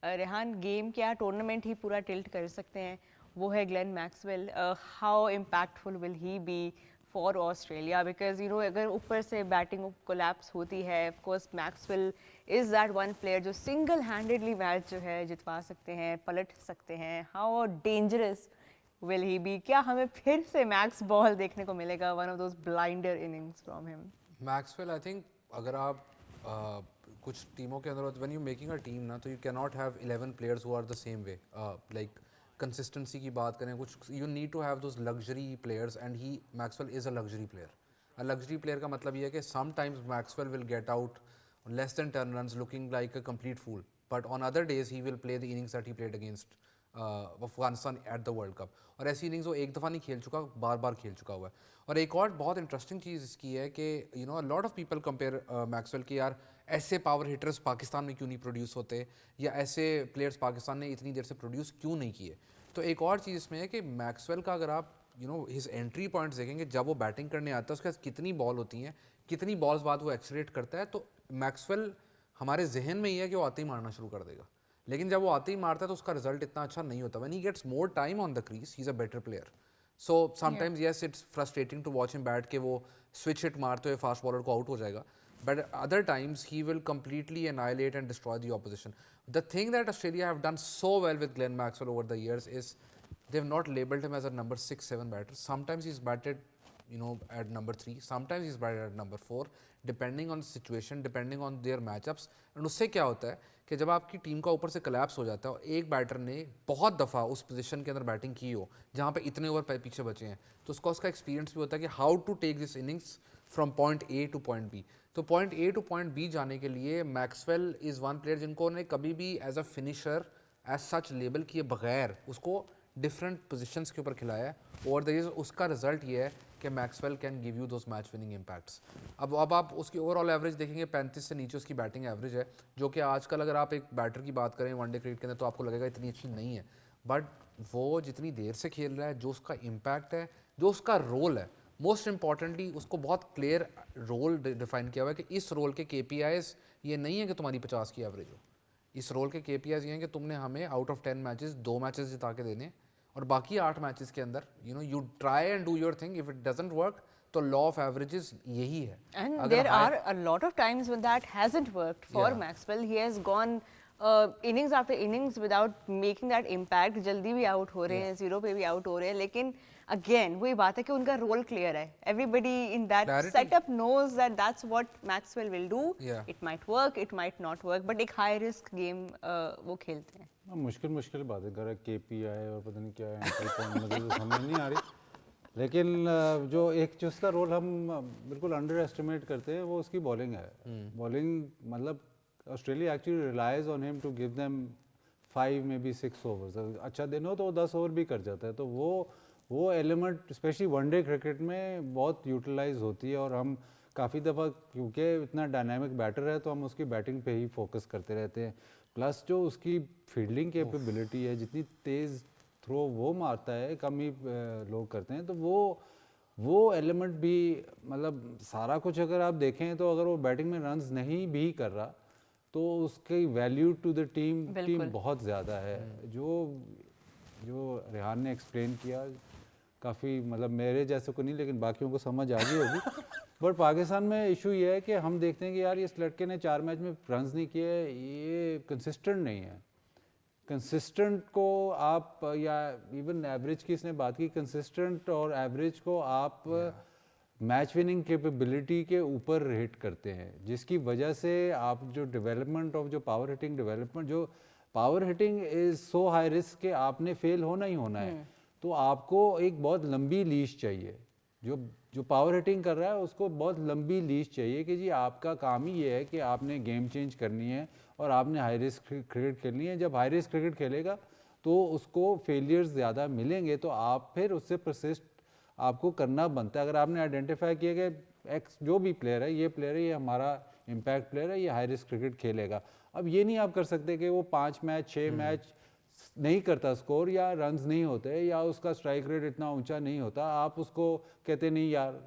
रेहान गेम क्या टूर्नामेंट ही पूरा टिल्ट कर सकते हैं, वो है Glenn Maxwell. How impactful will he be for Australia? Because अगर ऊपर से बैटिंग कोलैप्स होती है, of course Maxwell is that one player जो सिंगल हैंडेडली मैच जो है जितवा सकते हैं, पलट सकते हैं। How dangerous will he be? क्या हमें फिर से मैक्स बॉल देखने को मिलेगा, one of those blinder innings from him?
Maxwell I think अगर आप कुछ टीमों के अंदर when you making a team ना, तो you can not have 11 players who are the same way. Like consistency की बात करें, कुछ you need to have those luxury players and he Maxwell is a luxury player. A luxury player का मतलब ये है कि sometimes Maxwell will get out less than 10 runs looking like a complete fool, but on other days he will play the innings that he played against Afghanistan at the World Cup। और ऐसी innings वो एक दफ़ा नहीं खेल चुका, बार बार खेल चुका हुआ है। और एक और बहुत इंटरेस्टिंग चीज़ इसकी है कि lot of people compare Maxwell की, यार ऐसे पावर हिटर्स पाकिस्तान में क्यों नहीं प्रोड्यूस होते, या ऐसे प्लेयर्स पाकिस्तान ने इतनी देर से प्रोड्यूस क्यों नहीं किए। तो एक और चीज़ इसमें है कि मैक्सवेल का अगर आप हिज एंट्री पॉइंट्स देखेंगे, जब वो बैटिंग करने आता है उसके पास कितनी बॉल होती हैं, कितनी बॉल्स बाद वो एक्सलेट करता है, तो मैक्सवेल हमारे जहन में ही है कि वो आते ही मारना शुरू कर देगा, लेकिन जब वो आते ही मारता है तो उसका रिजल्ट इतना अच्छा नहीं होता। When he gets more time on the crease he is a better player. So sometimes yes it's frustrating to watch him bat के वो स्विच हिट मारते हुए फास्ट बॉलर को आउट हो जाएगा, but other times he will completely annihilate and destroy the opposition. The thing that Australia have done so well with Glenn Maxwell over the years is they've not labelled him as a number 6-7 batter. Sometimes he's batted at number 3, sometimes he's batted at number 4, depending on the situation, depending on their matchups। and उससे क्या होता है कि जब आपकी team का ऊपर से collapse हो जाता है और एक बैटर ने बहुत दफ़ा उस पोजीशन के अंदर बैटिंग की हो जहाँ पे इतने ओवर पीछे बचे हैं, तो उसका एक्सपीरियंस भी होता है कि how to take this innings from point A to point B. तो point A to point B जाने के लिए मैक्सवेल इज़ वन प्लेयर जिनको ने कभी भी as a finisher as such label किए बगैर उसको डिफरेंट पोजीशंस के ऊपर खिलाया है, और द उसका रिजल्ट ये है कि Maxwell can give you those match winning impacts. अब आप उसकी ओवरऑल एवरेज देखेंगे 35 से नीचे उसकी बैटिंग एवरेज है, जो कि आजकल अगर आप एक बैटर की बात करें वनडे क्रिकेट के अंदर तो आपको लगेगा इतनी अच्छी नहीं है, बट वो जितनी देर से खेल रहा है, जो उसका इम्पैक्ट है, जो उसका रोल है, मोस्ट इंपॉर्टेंटली उसको बहुत क्लियर रोल डिफाइन किया हुआ है कि इस रोल के KPIs ये नहीं है कि तुम्हारी 50 की एवरेज हो, इस रोल के KPIs ये हैं कि तुमने हमें आउट ऑफ 10 मैचेस 2 मैचेस जिता के देने, और बाकी 8 मैचेस के अंदर you try and do your thing, if it doesn't work तो लॉ ऑफ एवरेजेस यही है।
And there are a lot of times when that hasn't worked for Maxwell. He has gone innings after innings without making that impact. जल्दी भी out हो रहे हैं, zero पे भी आउट हो रहे हैं, लेकिन अगेन वही बात है कि उनका रोल क्लियर है। Everybody in that setup knows that that's what Maxwell will do. It might work, it might not work, but एक high risk game वो खेलते हैं।
मुश्किल बात है, KPI और पता नहीं क्या एंट्री पॉइंट मुझे तो समझ नहीं आ रही, लेकिन जो उसका रोल हम बिल्कुल अंडर एस्टिमेट करते हैं वो उसकी बॉलिंग है। बॉलिंग मतलब Australia actually relies on him to give them 5 maybe 6 overs. अच्छा दिन हो तो वो 10 ओवर भी कर जाता है, तो वो एलिमेंट स्पेशली वनडे क्रिकेट में बहुत यूटिलाइज होती है, और हम काफ़ी दफ़ा क्योंकि इतना डायनामिक बैटर है तो हम उसकी बैटिंग पे ही फोकस करते रहते हैं। प्लस जो उसकी फील्डिंग कैपेबिलिटी है, जितनी तेज़ थ्रो वो मारता है, कम ही लोग करते हैं, तो वो एलिमेंट भी मतलब सारा कुछ अगर आप देखें तो अगर वो बैटिंग में रन्स नहीं भी कर रहा तो उसकी वैल्यू टू द टीम बहुत ज़्यादा है। जो रेहान ने एक्सप्लेन किया काफ़ी मतलब मेरे जैसे को नहीं लेकिन बाकियों को समझ आ गई होगी। बट पाकिस्तान में इशू ये है कि हम देखते हैं कि यार इस लड़के ने 4 मैच में रन्स नहीं किए, ये कंसिस्टेंट नहीं है। कंसिस्टेंट को आप या इवन एवरेज की इसने बात की, कंसिस्टेंट और एवरेज को आप मैच विनिंग कैपेबिलिटी के ऊपर रेट करते हैं, जिसकी वजह से आप जो डेवलपमेंट ऑफ जो पावर हिटिंग डेवलपमेंट, जो power hitting is so high risk कि आपने फेल होना ही होना है, तो आपको एक बहुत लंबी लीज चाहिए। जो जो पावर हिटिंग कर रहा है उसको बहुत लंबी लीज चाहिए कि जी आपका काम ही ये है कि आपने गेम चेंज करनी है और आपने हाई रिस्क क्रिकेट खेलनी है। जब हाई रिस्क क्रिकेट खेलेगा तो उसको फेलियर्स ज़्यादा मिलेंगे, तो आप फिर उससे परसिस्ट आपको करना बनता है। अगर आपने आइडेंटिफाई किया कि एक्स जो भी प्लेयर है, ये प्लेयर है, ये हमारा इम्पैक्ट प्लेयर है, ये हाई रिस्क क्रिकेट खेलेगा, अब ये नहीं आप कर सकते कि वो 5 मैच 6 मैच नहीं करता स्कोर या रन्स नहीं होते या उसका स्ट्राइक रेट इतना ऊंचा नहीं होता, आप उसको कहते नहीं यार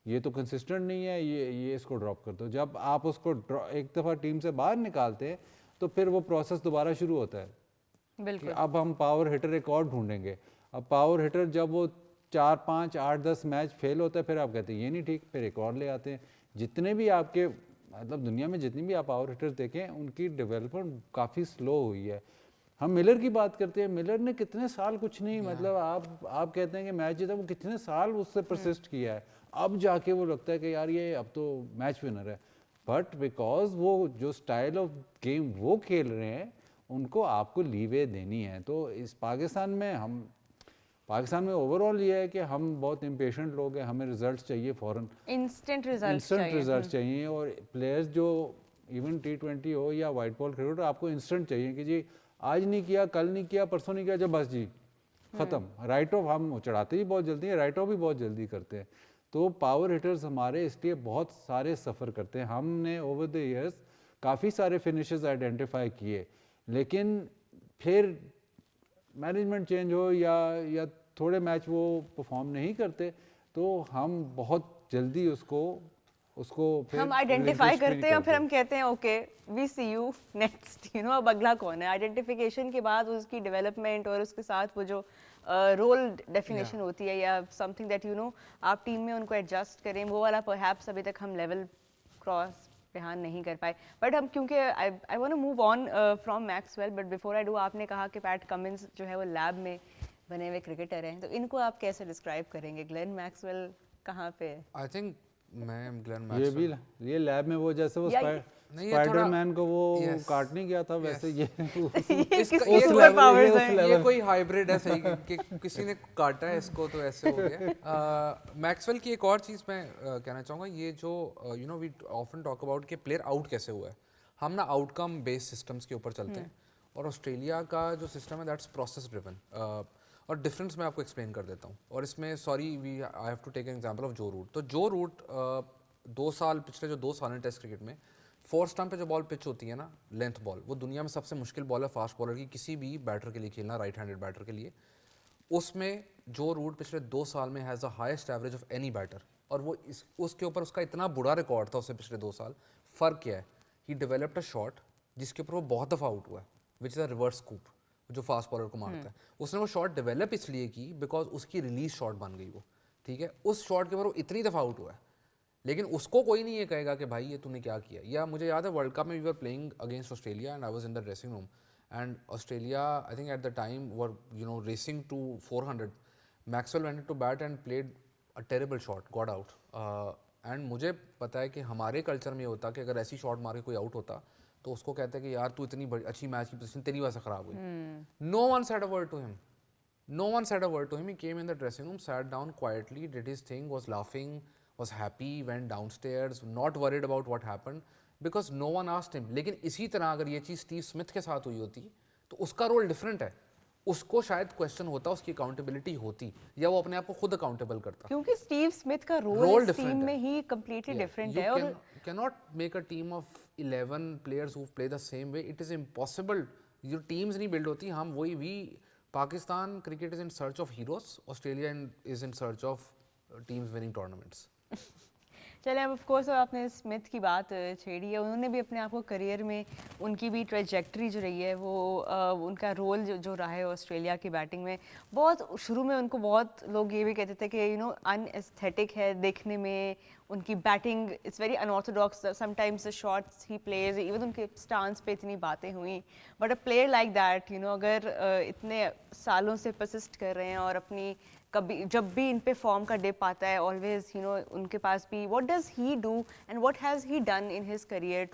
ये तो कंसिस्टेंट नहीं है, ये इसको ड्रॉप कर दो। जब आप उसको एक दफ़ा टीम से बाहर निकालते हैं तो फिर वो प्रोसेस दोबारा शुरू होता है
बिल्कुल।
कि अब हम पावर हिटर एक और ढूंढेंगे। अब पावर हिटर जब वो 4 5 8 10 मैच फेल होता है, फिर आप कहते हैं ये नहीं ठीक, फिर एक और ले आते हैं। जितने भी आपके मतलब दुनिया में जितनी भी आप पावर हिटर देखें, उनकी डेवलपमेंट काफ़ी स्लो हुई है। हम मिलर की बात करते हैं, मिलर ने कितने साल कुछ नहीं मतलब आप कहते हैं कि मैच जीता, वो कितने साल उससे परसिस्ट किया है, अब जाके वो लगता है कि यार ये अब तो मैच विनर है। बट बिकॉज वो जो स्टाइल ऑफ गेम वो खेल रहे हैं, उनको आपको लीवे देनी है। तो इस पाकिस्तान में ओवरऑल ये है कि हम बहुत इम्पेशेंट लोग हैं, हमें रिजल्ट्स चाहिए फ़ौरन,
इंस्टेंट रिजल्ट
इंस्टेंट
चाहिए।
रिजल्ट चाहिए। और प्लेयर्स जो इवन T20 हो या वाइट बॉल क्रिकेट, आपको इंस्टेंट चाहिए कि जी आज नहीं किया, कल नहीं किया, परसों नहीं किया, जब बस जी ख़त्म। राइट ऑफ हम चढ़ाते ही बहुत जल्दी है, राइट ऑफ भी बहुत जल्दी करते हैं। तो पावर हिटर्स हमारे इसलिए बहुत सारे सफ़र करते हैं। हमने ओवर द ईयर्स काफ़ी सारे फिनिशेस आइडेंटिफाई किए, लेकिन फिर मैनेजमेंट चेंज हो या थोड़े मैच वो परफॉर्म नहीं करते, तो हम बहुत जल्दी उसको फिर
हम आइडेंटिफाई
relinquish भी
करते हैं और फिर
करते।
हम कहते हैं okay we see you next, you know अब अगला कौन है। आइडेंटिफिकेशन के बाद उसकी डेवलपमेंट और उसके साथ वो जो रोल डेफिनेशन होती है या समथिंग दैट यू नो आप टीम में उनको एडजस्ट करें, वो वाला परहैप्स अभी तक हम लेवल क्रॉस ध्यान नहीं कर पाए। बट हम क्योंकि I want to move on from Maxwell, but before I do, आपने कहा कि पैट कमिंस जो है वो लैब में बने हुए क्रिकेटर हैं, तो इनको आप कैसे डिस्क्राइब करेंगे? ग्लेन मैक्सवेल कहाँ पे है?
आई थिंक मैं ग्लेन
ये भी
मैक्सवेल
ये लैब में वो जैसे वो
या
नहीं, ये थोड़ा-
स्पाइडरमैन को वो
Yes.
काटने गया था, वैसे ये
ये
इसका-
किसकी
ये
सुपर
level-
पावर्स
ये
हैं?
उस
ये कोई हाइब्रिड है सही कि किसी ने काटा है इसको तो ऐसे हो गया। मैक्सवेल की एक और चीज़ मैं कहना चाहूँगा, ये जो you know we often talk about कि प्लेयर आउट कैसे हुआ है, हम ना आउटकम बेस्ड सिस्टम्स के ऊपर चलते हैं, और ऑस्ट्रेलिया का जो सिस्टम है दैट्स प्रोसेस ड्रिवन। और डिफरेंस मैं आपको एक्सप्लेन कर देता हूँ, और इसमें sorry we I have to take an example of Joe Root. तो जो रूट 2 साल पिछले जो 2 साल हैं टेस्ट क्रिकेट में, 4 स्टंप पे जो बॉल पिच होती है ना, लेंथ बॉल, वो दुनिया में सबसे मुश्किल बॉल है फास्ट बॉलर की, किसी भी बैटर के लिए खेलना, राइट हैंडेड बैटर के लिए। उसमें जो रूट पिछले 2 साल में has the highest average of any batter, और वो उसके ऊपर उसका इतना बुरा रिकॉर्ड था उससे पिछले 2 साल। फ़र्क क्या है, ही डेवलप्ड अ शॉट जिसके ऊपर वो बहुत दफ़ा आउट हुआ है, which is a reverse scoop, जो फास्ट बॉलर को मारता है। उसने वो शॉट डेवलप इसलिए की बिकॉज उसकी रिलीज शॉट बन गई वो, ठीक है। उस शॉट के ऊपर वो इतनी दफ़ा आउट हुआ है, लेकिन उसको कोई नहीं ये कहेगा कि भाई ये तूने क्या किया। या मुझे याद है वर्ल्ड कप में we were playing against Australia and I was in the dressing room, and Australia I think at the time were you know racing to 400, Maxwell went to bat and played a terrible shot, got out. And मुझे पता है कि हमारे culture में ये होता कि अगर ऐसी शॉट मार के कोई आउट होता तो उसको कहते हैं कि यार तू इतनी अच्छी मैच की पोजीशन तेरी वजह से ख़राब हुई। No one said a word to him, no one said a word to him. He came in the dressing room, sat down quietly, did his thing, was laughing, was happy, went downstairs, not worried about what happened because no one asked him. लेकिन इसी तरह अगर ये चीज़ Steve Smith के साथ हुई होती तो उसका रोल डिफरेंट है, उसको शायद क्वेश्चन होता, उसकी अकाउंटेबिलिटी होती, या वो अपने आप को खुद अकाउंटेबल करता।
क्योंकि स्टीव स्मिथ का रोल
Role
इस टीम
different
में
है।
ही completely different
You
है। और
cannot make a team of 11 players who play the same way. It is impossible. जो टीम्स नहीं बिल्ड होती, हम वही we Pakistan cricket is in search of heroes. Australia is in search of teams winning tournaments.
चले अब of course आपने Smith की बात छेड़ी है, उन्होंने भी अपने आप को करियर में उनकी भी ट्रेजेक्ट्री जो रही है वो उनका रोल जो रहा है ऑस्ट्रेलिया की बैटिंग में, बहुत शुरू में उनको बहुत लोग ये भी कहते थे कि अनएस्थेटिक है देखने में उनकी batting, it's very unorthodox, sometimes the shots he plays, even उनके स्टांस पे इतनी बातें हुई, but a player like that अगर इतने सालों से परसिस्ट कर रहे हैं और अपनी कभी जब भी इन पे फॉर्म का डिप आता है ऑलवेज उनके पास भी, what does he do and what has he done in his career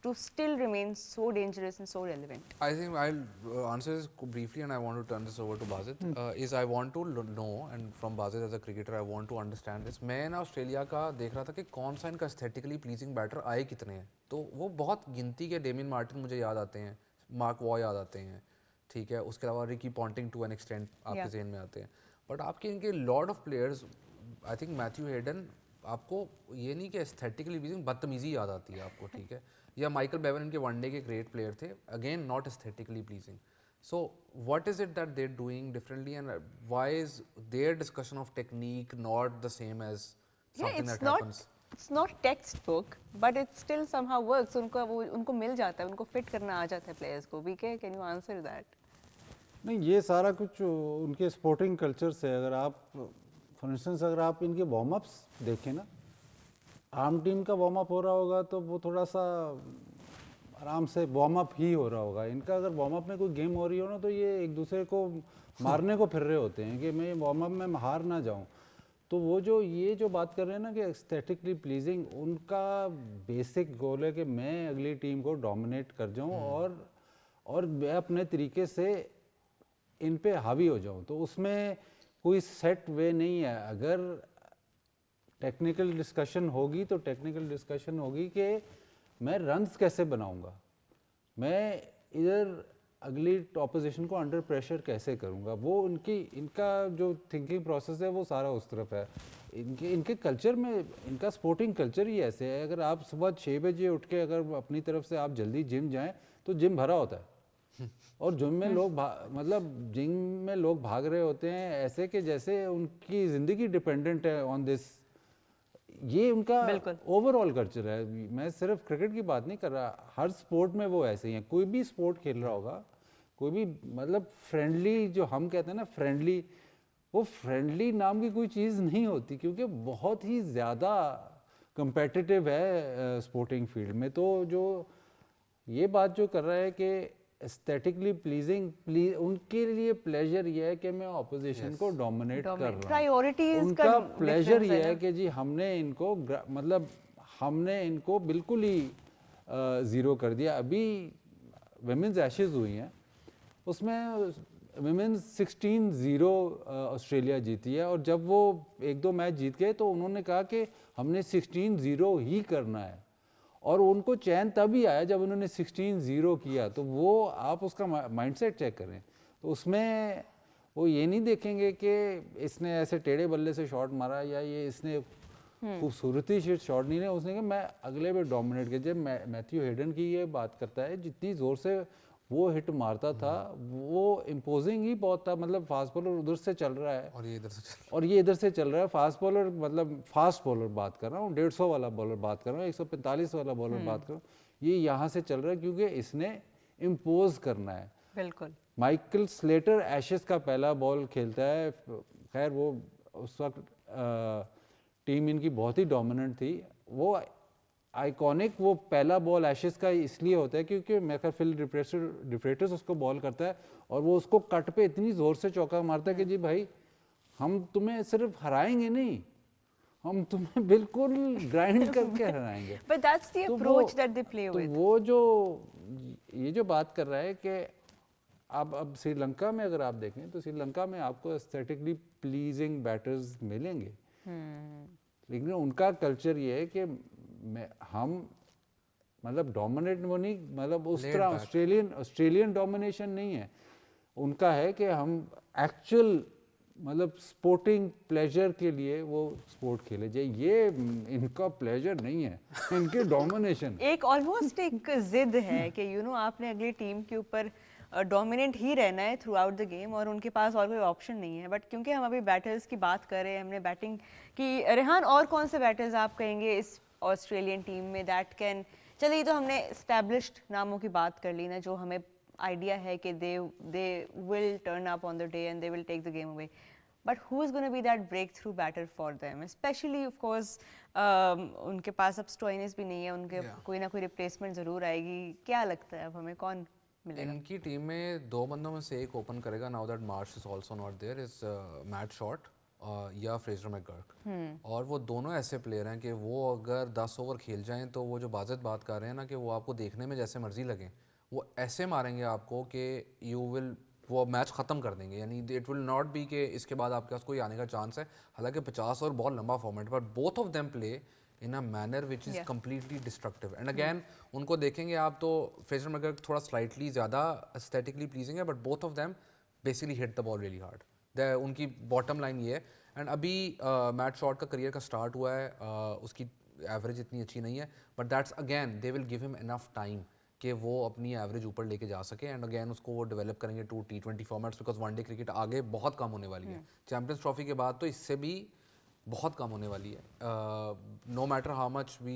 to still remain so dangerous and so relevant?
I think I'll answer this briefly, and I want to turn this over to Basit. Is I want to know, and from Basit as a cricketer, I want to understand this. मैं ना Australia का देख रहा था कि कौन सा इनका एस्थेटिकली प्लीजिंग बैटर आए कितने हैं, तो वो बहुत गिनती के डेमिन मार्टिन मुझे याद आते हैं, मार्क वॉ याद आते हैं, ठीक है, उसके अलावा Ricky Ponting to an extent आपके जहन में आते हैं, बट आपके इनके lot of players, I think Matthew Hayden, आपको ये नहीं कि एस्थेटिकली प्लीजिंग, बदतमीजी याद आती है आपको, ठीक है, या माइकल बेवन इनके वनडे के ग्रेट प्लेयर थे, again not aesthetically pleasing. So what is it that they are doing differently and why is there discussion of technique not the same as something that happens?
It's not textbook, but it still somehow works. उनको मिल जाता है, उनको fit करना आ जाता है players को. BK, can you answer that?
नहीं, ये सारा कुछ उनके स्पोर्टिंग कल्चर से, अगर आप फॉर इंस्टेंस अगर आप इनके वार्म अप्स देखें ना, आम टीम का वार्म अप हो रहा होगा तो वो थोड़ा सा आराम से वार्म अप ही हो रहा होगा. इनका अगर वार्म अप में कोई गेम हो रही हो ना तो ये एक दूसरे को मारने को फिर रहे होते हैं कि मैं वार्म अप में हार ना जाऊं. तो वो ये जो बात कर रहे हैं ना कि एस्थेटिकली प्लीजिंग, उनका बेसिक गोल है कि मैं अगली टीम को डोमिनेट कर जाऊं और मैं अपने तरीके से इन पे हावी हो जाऊं. तो उसमें कोई सेट वे नहीं है. अगर टेक्निकल डिस्कशन होगी तो टेक्निकल डिस्कशन होगी कि मैं रन्स कैसे बनाऊंगा, मैं इधर अगली ऑपोजिशन को अंडर प्रेशर कैसे करूंगा. वो इनका जो थिंकिंग प्रोसेस है वो सारा उस तरफ है. इनके कल्चर में, इनका स्पोर्टिंग कल्चर ही ऐसे है. अगर आप सुबह 6 बजे उठ के अगर अपनी तरफ से आप जल्दी जिम जाएं तो जिम भरा होता है और जिम में लोग जिम में लोग भाग रहे होते हैं ऐसे कि जैसे उनकी ज़िंदगी डिपेंडेंट है ऑन दिस. ये उनका ओवरऑल कल्चर है. मैं सिर्फ क्रिकेट की बात नहीं कर रहा, हर स्पोर्ट में वो ऐसे ही है. कोई भी स्पोर्ट खेल रहा होगा, कोई भी फ्रेंडली, जो हम कहते हैं ना फ्रेंडली, वो फ्रेंडली नाम की कोई चीज़ नहीं होती क्योंकि बहुत ही ज़्यादा कंपेटिटिव है स्पोर्टिंग फील्ड में. तो जो ये बात जो कर रहा है कि एस्थेटिकली प्लीजिंग, उनके लिए प्लेजर ये है कि मैं ऑपोजिशन को डोमिनेट कर रहा हूँ.
प्रायोरिटीज
उनका प्लेजर ये है कि जी हमने इनको बिल्कुल ही ज़ीरो कर दिया. अभी विमेंस एशेज हुई हैं, उसमें विमेंस 16-0 ऑस्ट्रेलिया जीती है और जब वो 1-2 मैच जीत गए तो उन्होंने कहा कि हमने 16-0 ही करना है. और उनको चैन तभी आया जब उन्होंने 16-0 किया. तो वो आप उसका माइंडसेट चेक करें तो उसमें वो ये नहीं देखेंगे कि इसने ऐसे टेढ़े बल्ले से शॉट मारा या ये इसने खूबसूरती से शॉट नहीं है. उसने कहा मैं अगले पे डोमिनेट किया. जब मैथ्यू हेडन की ये बात करता है, जितनी ज़ोर से वो हिट मारता था वो इम्पोजिंग ही बहुत था. फास्ट बॉलर उधर से चल रहा है और ये इधर से चल रहा है. फास्ट बॉलर फास्ट बॉलर बात कर रहा हूँ, 150 वाला बॉलर बात कर रहा हूँ, 145 वाला बॉलर बात कर रहा हूँ. ये यहाँ से चल रहा है क्योंकि इसने इम्पोज करना है.
बिल्कुल.
माइकल स्लेटर एशेस का पहला बॉल खेलता है. खैर वो उस वक्त टीम इनकी बहुत ही डोमिनेंट थी. वो आइकॉनिक वो पहला बॉल एशेस का इसलिए होता है क्योंकि मैकर फिल डिफ्रेटर्स उसको बॉल करता है और वो उसको कट पे इतनी ज़ोर से चौका मारता है कि जी भाई हम तुम्हें सिर्फ हराएंगे नहीं, हम तुम्हें बिल्कुल ग्राइंड करके हराएंगे.
But that's the approach that they play with.
वो ये जो बात कर रहा है कि अब श्रीलंका में अगर आप देखें तो श्रीलंका में आपको एस्थेटिकली प्लीजिंग बैटर्स मिलेंगे, लेकिन उनका कल्चर ये है कि हम डोमिनेट वो नहीं, उस तरह ऑस्ट्रेलियन डोमिनेशन नहीं है. उनका है कि हम एक्चुअल स्पोर्टिंग प्लेजर के लिए वो स्पोर्ट खेले जाए. ये इनका प्लेजर नहीं है, इनके डोमिनेशन.
एक ऑलमोस्ट एक जिद है कि आपने अगली टीम के ऊपर डोमिनेंट ही रहना है थ्रू आउट द गेम और उनके पास और कोई ऑप्शन नहीं है। बट क्योंकि हम अभी बैटर्स की बात कर रहे हैं, हमने बैटिंग की, रेहान और कौन से बैटर्स आप कहेंगे इस ऑस्ट्रेलियन टीम में दैट कैन, चलिए ये तो हमने एस्टैब्लिश्ड नामों की बात कर ली ना, जो हमें आइडिया है कि they will turn up on the day and they will take the game away, but who is going to be that breakthrough batter for them, especially of course उनके पास अब स्टोइनिस भी नहीं है, उनके कोई ना कोई रिप्लेसमेंट जरूर आएगी, क्या लगता है अब हमें कौन मिलेगा?
इनकी टीम में 2 बंदों में से एक ओपन करेगा now that Marsh is also not there, is Matt Short या फ्रेजर मैकगर्क। और वो दोनों ऐसे प्लेयर हैं कि वो अगर 10 ओवर खेल जाएं तो वो जो बाज़त बात कर रहे हैं ना कि वो आपको देखने में जैसे मर्जी लगें, वो ऐसे मारेंगे आपको कि यू विल, वो मैच ख़त्म कर देंगे। यानी इट विल नॉट बी कि इसके बाद आपके पास कोई आने का चांस है। हालांकि 50 ओवर बहुत लंबा format, but both of them play in a manner which is completely destructive. And again उनको देखेंगे आप तो फ्रेजर मैकगर्क थोड़ा स्लाइटली ज़्यादा एस्थेटिकली प्लीजिंग है, but both of them basically hit the ball really hard. उनकी बॉटम लाइन ये है। एंड अभी मैट शॉट का करियर का स्टार्ट हुआ है, उसकी एवरेज इतनी अच्छी नहीं है, but that's again they will give him enough time कि वो अपनी एवरेज ऊपर लेके जा सके। एंड अगेन उसको वो डेवलप करेंगे to T20 formats, because one day cricket आगे बहुत कम होने वाली है। चैम्पियंस ट्रॉफी के बाद तो इससे भी बहुत कम होने वाली है। No matter how much we,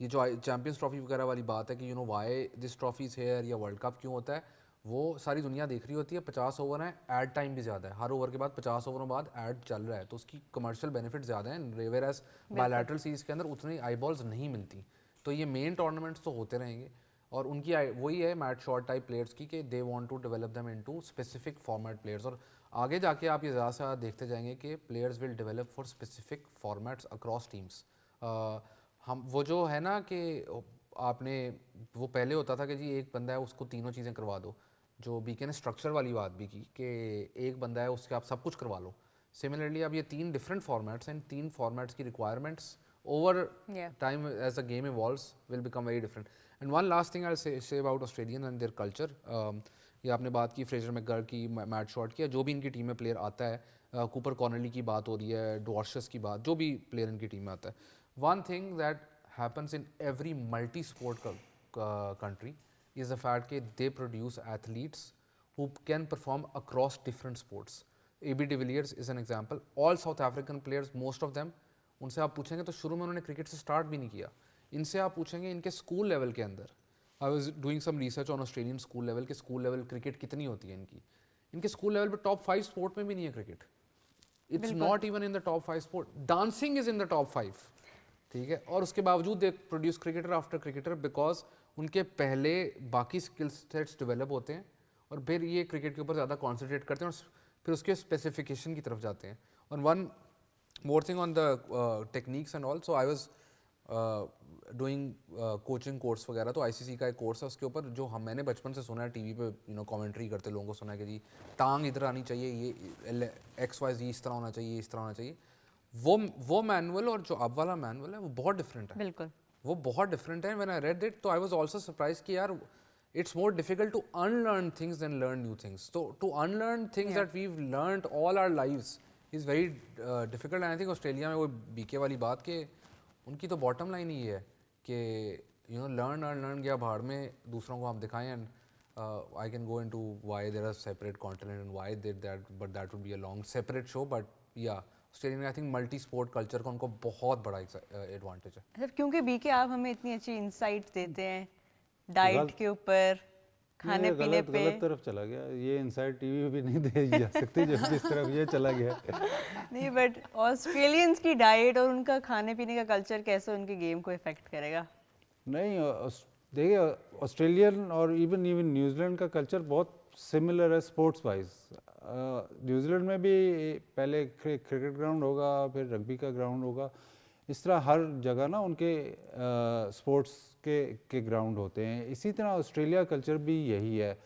ये जो चैम्पियंस ट्रॉफी वगैरह वाली बात है कि you know why this trophy is here या वर्ल्ड कप क्यों होता है, वो सारी दुनिया देख रही होती है। 50 ओवर है, एड टाइम भी ज़्यादा है, हर ओवर के बाद 50 ओवरों बाद एड चल रहा है, तो उसकी कमर्शियल बेनिफिट ज़्यादा है। वेयरएज बायलैटरल सीरीज के अंदर उतनी आई बॉल्स नहीं मिलती। तो ये मेन टूर्नामेंट्स तो होते रहेंगे और उनकी वही है मैट शॉट टाइप प्लेयर्स की कि they want to develop them into specific format players. और आगे जाके आप ये ज़्यादा से ज़्यादा देखते जाएंगे कि players will develop for specific formats across teams. हम वो जो है ना कि आपने, वो पहले होता था कि जी एक बंदा है उसको तीनों चीज़ें करवा दो, जो बीके ने स्ट्रक्चर वाली बात भी की कि एक बंदा है उसके आप सब कुछ करवा लो। सिमिलरली अब ये 3 डिफरेंट फॉर्मेट्स हैं, 3 फॉर्मेट्स की requirements over time as the game evolves will become very different. And one last thing I'll say about Australian and their culture, ये आपने बात की फ्रेजर मैकगर्क की, मैट शॉट की, जो भी इनकी टीम में प्लेयर आता है, कूपर कॉर्नली की बात हो रही है, डॉर्शस की बात, जो भी प्लेयर इनकी टीम में आता है, one thing that happens in every multi sport country is the fact that they produce athletes who can perform across different sports. AB de Villiers is an example. All South African players, most of them, उनसे आप पूछेंगे तो शुरू में उन्होंने cricket से start भी नहीं किया। इनसे आप पूछेंगे इनके स्कूल लेवल के अंदर, I was doing some research on Australian school level के स्कूल लेवल क्रिकेट कितनी होती है इनकी। इनके स्कूल लेवल पे टॉप 5 स्पोर्ट में भी नहीं है क्रिकेट। It's not even in the top 5 sport. Dancing is in the top 5, ठीक है। और उसके बावजूद they produce cricketer after cricketer because उनके पहले बाकी स्किल सेट्स डेवलप होते हैं और फिर ये क्रिकेट के ऊपर ज़्यादा कॉन्सेंट्रेट करते हैं और फिर उसके स्पेसिफिकेशन की तरफ जाते हैं। और one more thing on the techniques and all, so I was doing coaching course वगैरह, तो ICC का एक कोर्स है उसके ऊपर, जो मैंने बचपन से सुना है टीवी पे, यू नो कमेंट्री करते लोगों को सुना है कि जी टांग इधर आनी चाहिए, ये XYZ इस तरह होना चाहिए, इस तरह होना चाहिए। वो मैनुअल और जो अब वाला मैनुअल है वो बहुत डिफरेंट है।
बिल्कुल
वो बहुत डिफरेंट है। व्हेन आई रेड इट तो आई वाज आल्सो सरप्राइज कि यार it's more difficult to unlearn things than learn new things. So to unlearn things that we've learned all our lives is very difficult. And I think Australia में वो BK वाली बात कि उनकी तो bottom line ही है कि यू नो लर्न गया बाहर में, दूसरों को हम दिखाएं। And I can go into why there are separate continent and why did that, but that would be a long separate show. But या ऑस्ट्रेलिया में I think multi sport culture का उनको बहुत बड़ा एडवांटेज है।
अच्छा, क्योंकि बीके आप हमें इतनी अच्छी इंसाइट देते हैं डाइट के ऊपर, खाने पीने पे।
गलत तरफ चला गया ये, इनसाइड टीवी पे भी नहीं दे जा सकती जब जिस तरफ ये चला गया।
नहीं, बट ऑस्ट्रेलियंस की डाइट और उनका खाने पीने का कल्चर कैसे उनके गेम को इफेक्ट करेगा?
नहीं, देखिए ऑस्ट्रेलियन और इवन न्यूजीलैंड का कल्चर बहुत सिमिलर है स्पोर्ट्स वाइज। न्यूजीलैंड में भी पहले क्रिकेट ग्राउंड होगा, फिर रग्बी का ग्राउंड होगा, इस तरह हर जगह ना उनके स्पोर्ट्स के ग्राउंड होते हैं। इसी तरह ऑस्ट्रेलिया कल्चर भी यही है।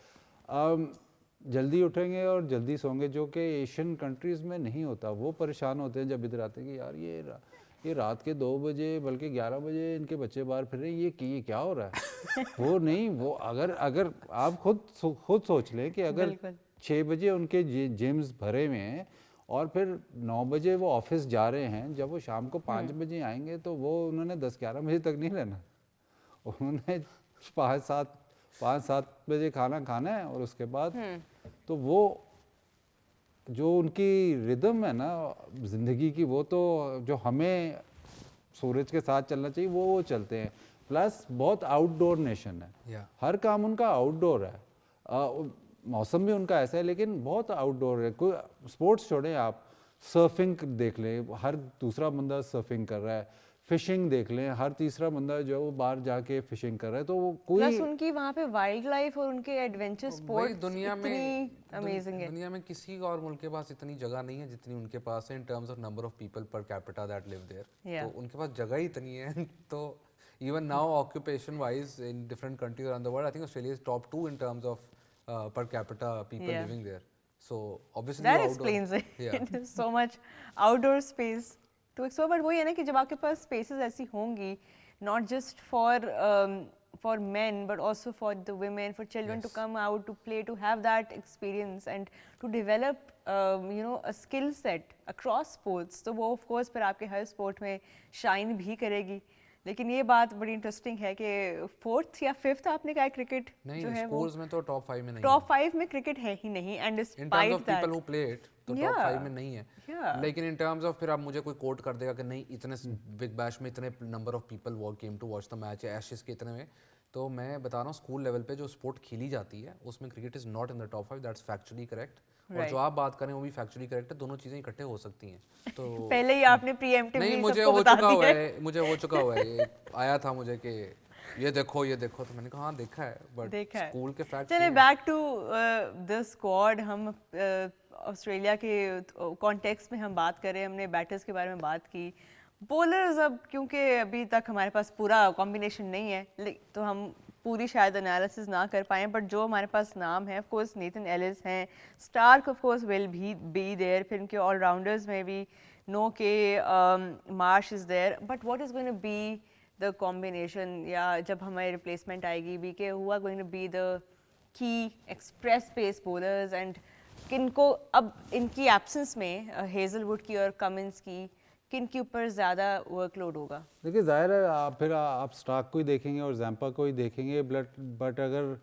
जल्दी उठेंगे और जल्दी सोएंगे, जो कि एशियन कंट्रीज़ में नहीं होता। वो परेशान होते हैं जब इधर आते हैं कि यार ये रात के 2 बजे बल्कि 11 बजे इनके बच्चे बाहर फिर रहे हैं, ये क्या हो रहा है। वो नहीं, वो अगर आप खुद सोच लें कि अगर 6 बजे उनके जिम्स भरे हुए हैं और फिर 9 बजे वो ऑफिस जा रहे हैं, जब वो शाम को 5 बजे आएंगे तो वो उन्होंने 10-11 बजे तक नहीं रहना, उन्होंने 5-7 5-7 बजे खाना खाना है और उसके बाद तो वो जो उनकी रिदम है ना ज़िंदगी की, वो तो जो हमें सूरज के साथ चलना चाहिए वो चलते हैं। प्लस बहुत आउटडोर नेशन है,
Yeah.
हर काम उनका आउटडोर है। मौसम भी उनका ऐसा है लेकिन बहुत आउटडोर है। कोई स्पोर्ट्स छोड़ें, आप सर्फिंग देख लें, हर दूसरा बंदा सर्फिंग कर रहा है। फिशिंग देख लें, हर तीसरा बंदा जो है वो बाहर जाके फिशिंग कर रहा है। तो वो
प्लस
कोई
उनकी वहाँ पे वाइल्ड लाइफ और उनके एडवेंचर
भाई
स्पोर्ट्स
दुनिया में
इतनी अमेजिंग है।
दुनिया में किसी और मुल्क के पास इतनी जगह नहीं है जितनी उनके पास है in terms of number of people per capita that live there.
Yeah.
तो उनके पास जगह ही इतनी है तो even now occupation wise in different countries around the world I think Australia is top 2 in terms of per capita people
Yeah.
living there. So obviously
That
outdoor-
explains it.
Yeah.
So much outdoor space to explore. But वही है ना कि जब आपके पास spaces ऐसी होंगी, not just for men but also for the women, for children to
Yes.
come out to play, to have that experience and to develop a skill set across sports. तो वो of course फिर आपके हर sport में shine भी करेगी। लेकिन ये बात बड़ी इंटरेस्टिंग है कि 4th या 5th आपने कहा क्रिकेट
नहीं
जो है वो
स्कूल्स में तो टॉप 5 में नहीं
टॉप 5 में क्रिकेट है ही नहीं and
in terms
despite
of people who
that
play it तो टॉप
Yeah.
5 में नहीं है।
Yeah.
लेकिन इन टर्म्स ऑफ फिर आप मुझे कोई कोट कर देगा कि नहीं इतने बिग बैश में इतने नंबर ऑफ पीपल वो came to watch the match या एशेस के इतने में, तो मैं बता रहा हूँ स्कूल लेवल पे जो स्पोर्ट खेली जाती है उसमें cricket is not in the top 5, that's factually correct. और
Right.
जो आप बात करें वो भी फैक्चुअली करेक्ट है, दोनों चीज़ें इकट्ठे हो सकती हैं। तो
पहले ही आपने प्रीएम्प्टिवली
नहीं मुझे
सबको
हो
बता
चुका हुआ
दिया
है, मुझे हो चुका हुआ है, ये आया था मुझे कि ये देखो तो मैंने कहा हाँ देखा है बट
देखा है।
स्कूल के फैक्ट्स
चलिए बैक टू द स्क्वाड। हम ऑस्ट्रेलिया के कॉन्टेक्स्ट में हम बात करें, हमने बैटर्स के बारे में बात की। बॉलर्स अब क्योंकि अभी तक हमारे पास पूरा कॉम्बिनेशन नहीं है तो हम पूरी शायद एनालिसिस ना कर पाएँ, बट जो हमारे पास नाम है ऑफ कोर्स नेथन एलिस हैं, Starc of course will be there, फिर इनके ऑलराउंडर्स में भी नो के Marsh is there, but what is going to be the combination या जब हमारी रिप्लेसमेंट आएगी बी के हुआ going to be the key express pace bowlers and किनको अब इनकी एब्सेंस में हेजलवुड की और कमिंस की किन के ऊपर ज़्यादा वर्कलोड होगा?
देखिए जाहिर है फिर आप स्टार्क को ही देखेंगे और जैम्पा को ही देखेंगे, बट अगर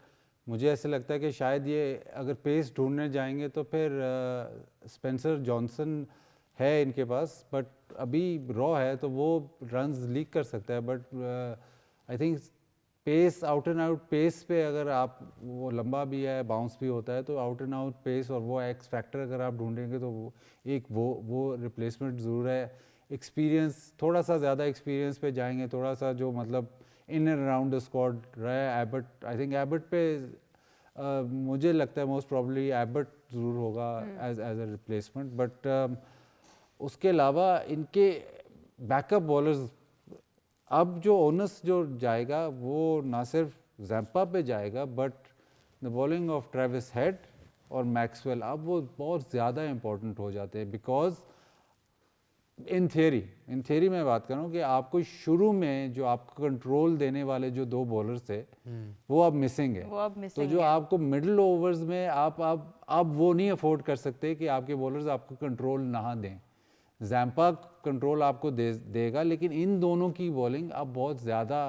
मुझे ऐसे लगता है कि शायद ये अगर पेस ढूंढने जाएंगे तो फिर स्पेंसर जॉनसन है इनके पास, बट अभी रॉ है तो वो रन्स लीक कर सकता है। But I think pace out and out pace पे अगर आप वो लंबा भी है बाउंस भी होता है तो आउट एंड आउट पेस और वो एक्स फैक्टर अगर आप ढूंढेंगे तो वो रिप्लेसमेंट ज़रूर है। एक्सपीरियंस थोड़ा सा ज़्यादा एक्सपीरियंस पे जाएंगे, थोड़ा सा जो मतलब in and around the squad रहा है एबट। आई थिंक एबट पे मुझे लगता है मोस्ट प्रॉब्ली एबट ज़रूर होगा एज अ रिप्लेसमेंट। बट उसके अलावा इनके बैकअप बॉलर्स अब जो ओनस जो जाएगा वो ना सिर्फ जैम्पा पे जाएगा but the bowling of Travis head और मैक्सवेल अब वो बहुत ज़्यादा इम्पोर्टेंट हो जाते हैं। बिकॉज इन थियरी मैं बात कर रहा हूँ कि आपको शुरू में जो आपको कंट्रोल देने वाले जो दो बॉलर्स थे वो अब मिसिंग है। तो जो आपको मिडिल ओवर्स में आप वो नहीं अफोर्ड कर सकते कि आपके बॉलर्स आपको कंट्रोल ना दें। जैम्पा कंट्रोल आपको देगा लेकिन इन दोनों की बॉलिंग अब बहुत ज़्यादा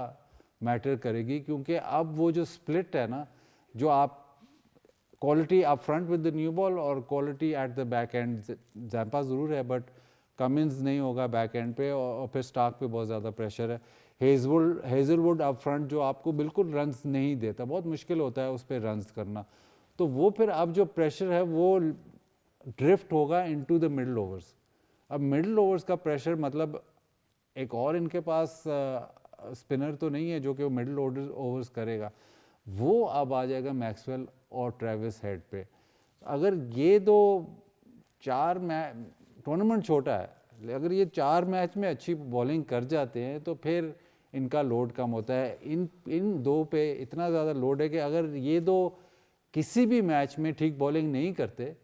मैटर करेगी क्योंकि अब वो जो स्प्लिट है ना, जो आप quality up front with the new ball और quality at the back end, Zampa ज़रूर है बट कमिंस नहीं होगा बैक एंड पे और फिर स्टार्क पे बहुत ज़्यादा प्रेशर है। हेजलवुड अप फ्रंट जो आपको बिल्कुल रन्स नहीं देता, बहुत मुश्किल होता है उस पर रन्स करना, तो वो फिर अब जो प्रेशर है वो ड्रिफ्ट होगा इनटू द मिडिल ओवर्स। अब मिडिल ओवर्स का प्रेशर मतलब एक और इनके पास स्पिनर तो नहीं है जो कि वो मिडिल ओवर्स करेगा, वो अब आ जाएगा मैक्सवेल और ट्रेविस हेड पे। अगर ये दो चार टूर्नामेंट छोटा है, अगर ये 4 मैच में अच्छी बॉलिंग कर जाते हैं तो फिर इनका लोड कम होता है। इन दो पे इतना ज़्यादा लोड है कि अगर ये दो किसी भी मैच में ठीक बॉलिंग नहीं करते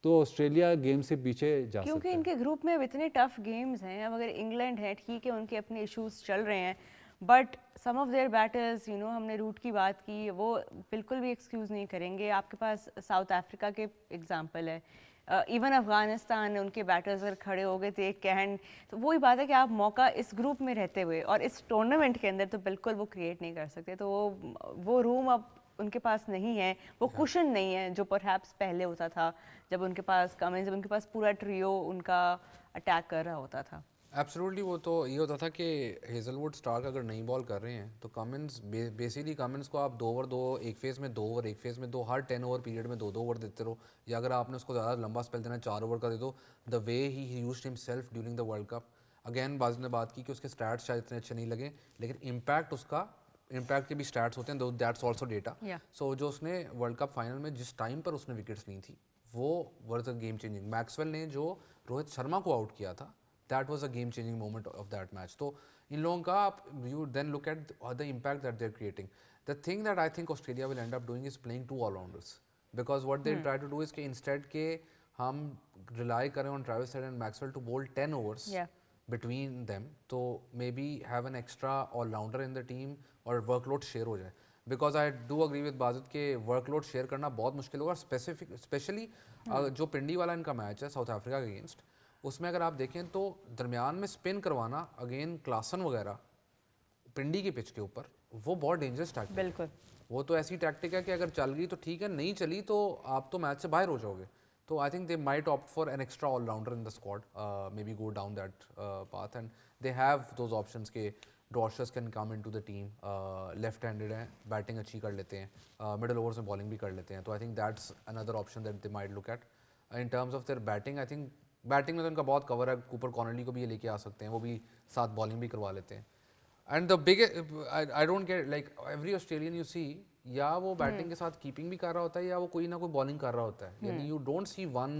तो ऑस्ट्रेलिया गेम से पीछे जा सकता है।
क्योंकि इनके ग्रुप में अब इतने टफ गेम्स हैं। अब अगर इंग्लैंड है ठीक है, उनके अपने इश्यूज चल रहे हैं, but some of their batters हमने रूट की बात की, वो बिल्कुल भी एक्सक्यूज़ नहीं करेंगे। आपके पास साउथ अफ्रीका के एग्जांपल है, इवन अफगानिस्तान, उनके बैटर्स अगर खड़े हो गए थे एक कैंड, तो वही बात है कि आप मौका इस ग्रुप में रहते हुए और इस टूर्नामेंट के अंदर तो बिल्कुल वो क्रिएट नहीं कर सकते। तो वो रूम अब उनके पास नहीं है, वो कुशन नहीं है जो परहैप्स पहले होता था जब उनके पास कमिंस, जब उनके पास पूरा ट्रियो उनका अटैक कर रहा होता था।
एब्सोल्युटली, वो तो ये होता था कि हेजलवुड स्टार्क अगर नई बॉल कर रहे हैं तो कमिंस बेसिकली कमिंस को आप 2 ओवर 2, एक फेज़ में 2 ओवर, एक फेज़ में 2, हर 10 ओवर पीरियड में 2-2 ओवर देते रहो, या अगर आपने उसको ज़्यादा लंबा स्पेल देना है 4 ओवर का दे दो। The way he used himself during the world cup, again बाज़ ने बात की कि उसके स्टैट्स शायद इतने अच्छे नहीं लगे, लेकिन इम्पैक्ट के भी स्टैट्स होते हैं, दैट्स ऑल्सो डेटा। सो जो उसने वर्ल्ड कप फाइनल में जिस टाइम पर उसने विकेट्स ली थी वो were the game changing. Maxwell ने जो रोहित शर्मा को आउट किया था, that was a game changing moment of that match. So in लोगों का you then look at the impact that they're creating. The thing that I think Australia will end up doing is playing 2 all-rounders, because what they'll try to do is कि instead के हम rely करें on Travis Head and Maxwell to bowl 10 overs between them, तो maybe have an extra all-rounder in the team और workload share हो जाए। Because I do agree with Wajid के workload share करना बहुत मुश्किल होगा, स्पेशली जो पिंडी वाला इनका मैच है साउथ अफ्रीका के अगेंस्ट, उसमें अगर आप देखें तो दरमियान में स्पिन करवाना अगेन क्लासन वगैरह पिंडी की पिच के ऊपर, वो बहुत डेंजरस टैक्टिक है।
बिल्कुल,
वो तो ऐसी टैक्टिक है कि अगर चल गई तो ठीक है, नहीं चली तो आप तो मैच से बाहर हो जाओगे। तो I think they might opt for an extra allrounder in the squad, maybe go down that path, and they have those options के Dwarshuis can come into the team, left handed हैं, batting अच्छी कर लेते हैं, middle overs में bowling भी कर लेते हैं, तो I think that's another option that they might look at. In terms of their batting, I think batting में तो उनका बहुत कवर है, कूपर कॉनली को भी ये लेके आ सकते हैं, वो भी साथ बॉलिंग भी करवा लेते हैं। And the big I don't get like every Australian you see, या वो बैटिंग के साथ कीपिंग भी कर रहा होता है या वो कोई ना कोई बॉलिंग कर रहा होता है, यानी you don't see one,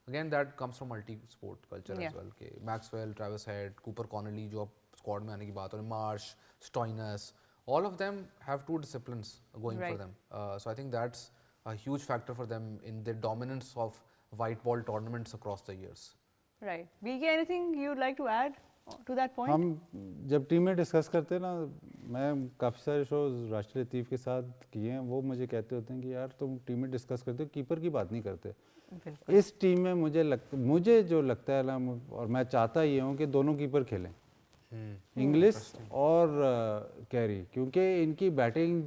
again that comes from multi sport culture as well, के Maxwell, Travis Head, Cooper Connolly जो अब स्क्वाड में आने की बात हो रही, Marsh, Stoinis, all of them have 2 disciplines going for them, so I think that's a huge factor for them in their dominance of white ball tournaments across the years.
Right. BK, anything you'd like to add to that point?
हम जब team में discuss करते हैं ना, मैं काफ़ी सारे shows राष्ट्रीय लतीफ़ के साथ किए हैं, वो मुझे कहते होते हैं कि यार तुम टीम में डिस्कस करते हो, कीपर की बात नहीं करते। इस टीम में मुझे जो लगता है ना, और मैं चाहता ये हूँ कि दोनों कीपर खेलें, इंग्लिश और कैरी, क्योंकि इनकी बैटिंग,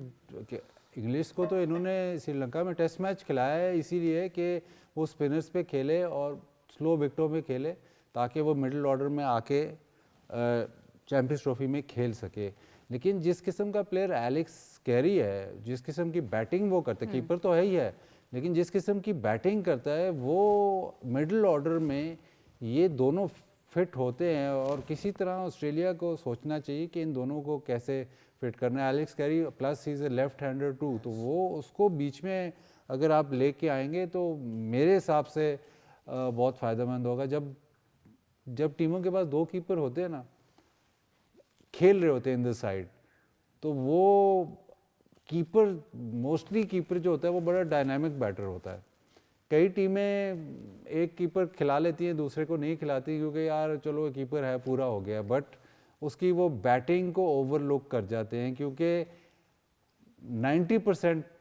इंग्लिश को तो इन्होंने श्रीलंका में टेस्ट मैच खिलाया है इसीलिए कि वो स्पिनर्स पे खेले और स्लो विकेटों में खेले, ताकि वो मिडिल ऑर्डर में आके चैंपियंस ट्रॉफी में खेल सके। लेकिन जिस किस्म का प्लेयर एलेक्स कैरी है, जिस किस्म की बैटिंग वो करता है, कीपर तो है ही है, लेकिन जिस किस्म की बैटिंग करता है वो मिडिल ऑर्डर में ये दोनों फिट होते हैं, और किसी तरह ऑस्ट्रेलिया को सोचना चाहिए कि इन दोनों को कैसे फिट करना है। Alex Carey plus he is a left hander too, तो वो उसको बीच में अगर आप लेके आएंगे तो मेरे हिसाब से बहुत फ़ायदेमंद होगा। जब टीमों के पास 2 कीपर होते हैं ना, खेल रहे होते हैं इन द साइड, तो वो कीपर, मोस्टली कीपर जो होता है वो बड़ा डायनामिक बैटर होता है। कई टीमें एक कीपर खिला लेती हैं, दूसरे को नहीं खिलाती, क्योंकि यार चलो कीपर है पूरा हो गया, बट उसकी वो बैटिंग को ओवरलुक कर जाते हैं, क्योंकि 90%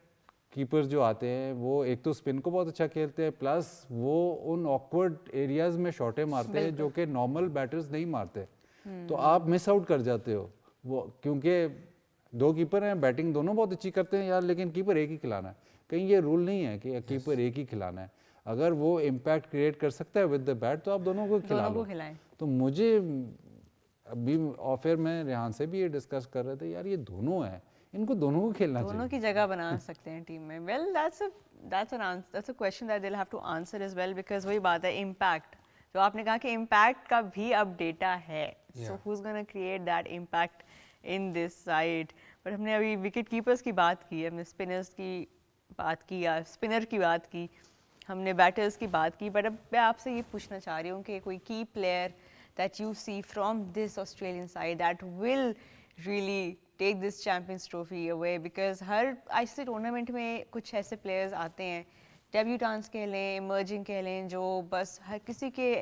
कीपर्स जो आते हैं वो एक तो स्पिन को बहुत अच्छा खेलते हैं, प्लस वो उन ऑकवर्ड एरियाज में शॉटें मारते हैं जो कि नॉर्मल बैटर्स नहीं मारते, तो आप मिस आउट कर जाते हो वो, क्योंकि 2 कीपर हैं, बैटिंग दोनों बहुत अच्छी करते हैं यार, लेकिन कीपर एक ही खिलाना है। कहीं ये रूल नहीं है कि कीपर एक ही खिलाना है, अगर वो इम्पैक्ट क्रिएट कर सकता है विद द बैट तो आप दोनों को खिला लो। तो मुझे अभी, और फिर मैं रेहान से भी ये डिस्कस कर रहे थे, यार ये दोनों हैं, इनको दोनों को खेलना चाहिए,
दोनों की जगह बना सकते हैं टीम में। Well that's a question that they'll have to answer as well, because वही बात है, इम्पैक्ट जो आपने कहा कि इम्पैक्ट का भी अब डेटा है, so who's gonna create that impact in this side? But हमने अभी विकेट कीपर्स की बात की, हमने स्पिनर्स की बात की या स्पिनर की बात की, हमने बैटर्स की बात की, बट अब मैं आपसे ये पूछना चाह रही हूँ कि कोई की player that you see from this Australian side that will really take this Champions Trophy away, because her ICC tournament में कुछ ऐसे प्लेयर्स आते हैं, डेब्यूटांस कह लें, इमर्जिंग कह लें, जो बस हर किसी के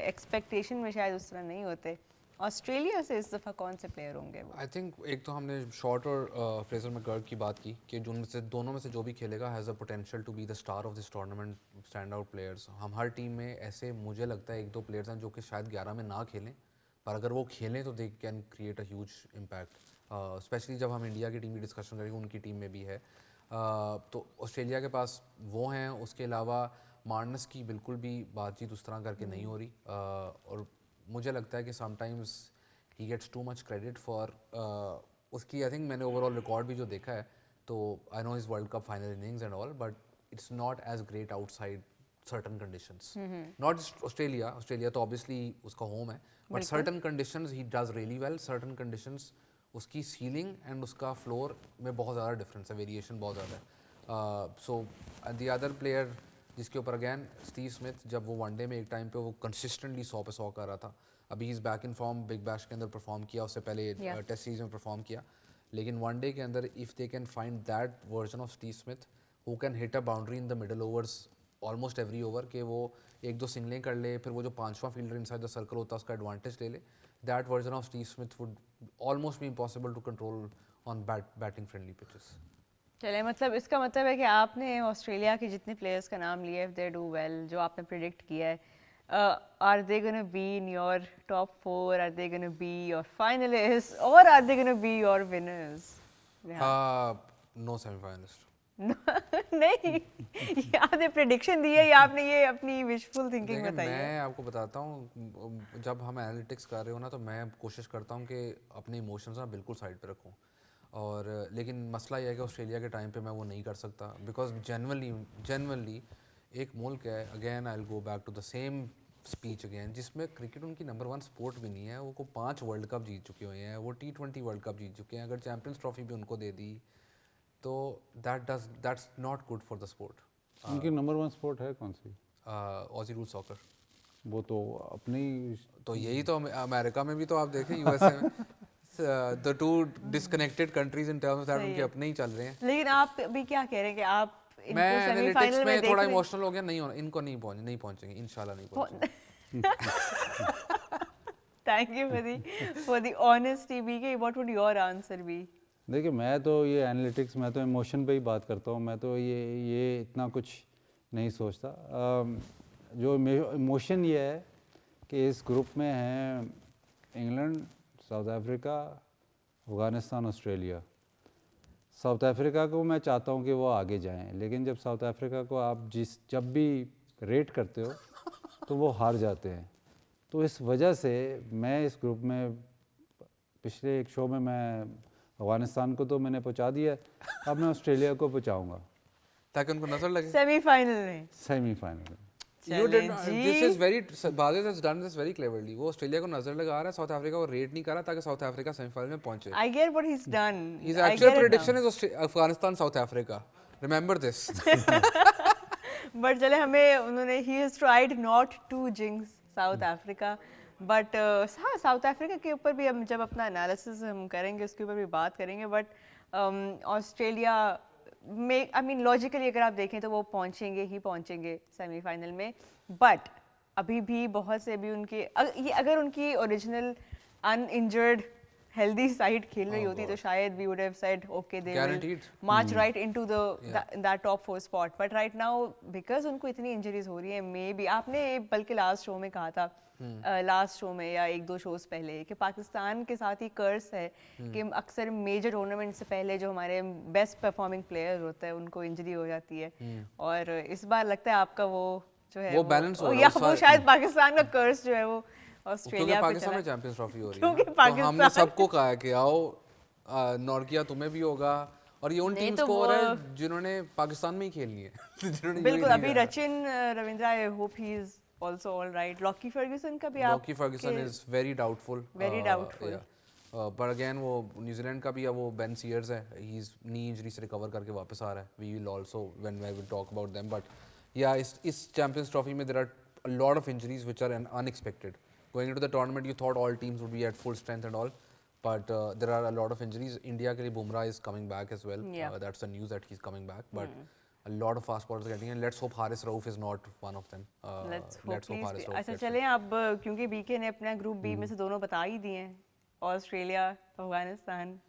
एक्सपेक्टेशन में शायद उस तरह नहीं होते। ऑस्ट्रेलिया से इस दफ़ा कौन से प्लेयर होंगे वो?
आई थिंक एक तो हमने शॉर्ट और फ्रेजर मैकगर्क की बात की कि दोनों में से जो भी खेलेगा has a potential to be the star of this tournament, stand out players. हम हर टीम में ऐसे, मुझे लगता है 1-2 प्लेयर्स हैं जो कि शायद 11 में ना खेलें, पर अगर वो खेलें तो they can create a huge impact, specially जब हम इंडिया की टीम की डिस्कशन करेंगे, उनकी टीम में भी है। तो ऑस्ट्रेलिया के पास वो हैं, उसके अलावा मार्नस की बिल्कुल भी बातचीत उस तरह करके नहीं हो रही, और मुझे लगता है कि sometimes he gets too much credit for उसकी, आई थिंक मैंने ओवरऑल रिकॉर्ड भी जो देखा है, तो I know is World Cup final innings and all, but it's not as great outside certain conditions. Not just Australia. Australia तो obviously उसका home है, but certain conditions he does really well. Certain conditions उसकी ceiling and उसका floor में बहुत ज़्यादा difference है, variation बहुत ज़्यादा है. So the other player जिसके ऊपर again स्टीव स्मिथ, जब वो वनडे में एक टाइम पे वो consistently 100 पे 100 कर रहा था, अभी he's back in form, big bash के अंदर परफॉर्म किया, उससे पहले टेस्ट सीरीज में परफॉर्म किया, लेकिन वनडे के अंदर if they can find that version of Steve Smith who can hit a boundary in the middle overs almost every over, के वो एक दो सिंगलें कर ले, फिर वो जो पांचवा फील्डर इनसाइड द सर्कल होता है उसका एडवांटेज ले ले, that version of Steve Smith would almost be impossible to control on batting friendly pitches.
चले, मतलब इसका मतलब है कि आपने ऑस्ट्रेलिया के जितने प्लेयर्स का नाम लिया, इफ दे डू वेल, जो आपने प्रिडिक्ट किया है, are they gonna be in your top 4, are they gonna be your finalist, और are they gonna be your winners?
No semifinalist.
नहीं, ये आपने प्रेडिक्शन दी है या आपने ये अपनी विशफुल थिंकिंग बताई है?
मैं आपको बताता हूँ, जब हम एनालिटिक्स कर रहे हो ना, तो मैं कोशिश करता हूँ कि अपने इमोशंस ना बिल्कुल साइड पे रखूँ, और लेकिन मसला ये है कि ऑस्ट्रेलिया के टाइम पे मैं वो नहीं कर सकता, बिकॉज जनरली एक मुल्क है, again I will go back to the same speech again, जिसमें क्रिकेट उनकी नंबर 1 स्पोर्ट भी नहीं है. वो 5 वर्ल्ड कप जीत चुके हुए हैं, वो T20 वर्ल्ड कप जीत चुके हैं, अगर चैम्पियंस ट्रॉफी भी उनको दे दी तो that's not good for the sport.
उनकी नंबर 1 स्पोर्ट है कौन सी?
Aussie rule soccer.
वो तो अपनी,
तो यही तो अमेरिका में भी तो आप देखें, यूएसए में the two disconnected countries in terms of that उनके अपने ही चल रहे हैं.
लेकिन आप अभी क्या कह रहे हैं कि आप इनको
मैं
सेमीफाइनल
एनालिटिक्स
में
में थोड़ा
देख
इमोशनल हो गया, नहीं होना, इनको नहीं पहुंचेंगे इंशाल्लाह, नहीं पहुंचेंगे.
Thank you for the honesty. BK, what would your answer be?
देखिए मैं तो ये एनालिटिक्स, मैं तो इमोशन पे ही बात करता हूँ, मैं तो ये इतना कुछ नहीं सोचता. जो इमोशन ये है कि इस ग्रुप में हैं England, south Africa, Afghanistan, Australia. South Africa को मैं चाहता हूँ कि वो आगे जाएं, लेकिन जब साउथ अफ्रीका को आप जब भी रेट करते हो तो वो हार जाते हैं. तो इस वजह से मैं इस ग्रुप में, पिछले एक शो में मैं अफगानिस्तान को तो मैंने पहुंचा दिया, अब मैं ऑस्ट्रेलिया को पहुंचाऊंगा
ताकि उनको नजर लगे
सेमीफाइनल में.
Semifinal.
You did not, this is very, Bhagat has done this very cleverly. वो ऑस्ट्रेलिया को नजर लगा रहा है, साउथ अफ्रीका को रेट नहीं कर रहा ताकि साउथ अफ्रीका सेमीफाइनल में पहुंचे.
I get what he's done.
His actual prediction is Afghanistan, South Africa. Remember this.
But चले, हमें उन्होंने, he has tried not to jinx South Africa. But हाँ, साउथ अफ्रीका के ऊपर भी हम जब अपना एनालिसिस हम करेंगे उसके ऊपर भी बात करेंगे. बट ऑस्ट्रेलिया में, आई मीन लॉजिकली अगर आप देखें तो वो पहुंचेंगे सेमीफाइनल में. बट अभी भी बहुत से भी उनके, ये अगर उनकी ओरिजिनल अनइंजर्ड हेल्दी साइड खेल रही होती तो शायद we would have said okay, they will march right into the top 4 spot. But right now because उनको इतनी इंजरीज हो रही है, मे बी आपने बल्कि लास्ट शो में कहा था, लास्ट शो में या 1-2 शोज पहले, कि पाकिस्तान के साथ ही कर्स है कि अक्सर मेजर टूर्नामेंट से पहले जो हमारे बेस्ट परफॉर्मिंग प्लेयर होता है उनको इंजरी हो जाती है. और इस बार लगता है आपका वो जो है
वो बैलेंस हो रहा है,
या वो शायद पाकिस्तान का कर्स जो है वो ऑस्ट्रेलिया पे
पाकिस्तान में चैंपियंस ट्रॉफी हो रही है,
क्योंकि
तो हमने सबको कहा है कि आओ, नॉर्किया तुम्हें भी होगा, और ये उन टीम्स को हो रहा है जिन्होंने पाकिस्तान में ही खेलनी है.
बिल्कुल. अभी Rachin Ravindra, I hope he is also all right. Lockie Ferguson का भी आप,
Lockie Ferguson is very doubtful.
Yeah.
But again वो न्यूजीलैंड का भी है, वो Ben Sears है, he's knee injury से रिकवर करके वापस आ रहा है. We will also when I will talk about them. But yeah, इस Champions Trophy में there are a lot of injuries which are unexpected. Going into the tournament, you thought all teams would be at full strength and all, but there are a lot of injuries. India के लिए Bumrah is coming back as well.
Yeah.
That's the news that he's coming back. But a lot of fast bowlers are getting in. Let's hope Haris Rauf is not one of them.
Let's hope
Haris Rauf.
अच्छा चलें अब, क्योंकि BK ने अपना group B में से दोनों बता ही दिए हैं, ऑस्ट्रेलिया, अफगानिस्तान.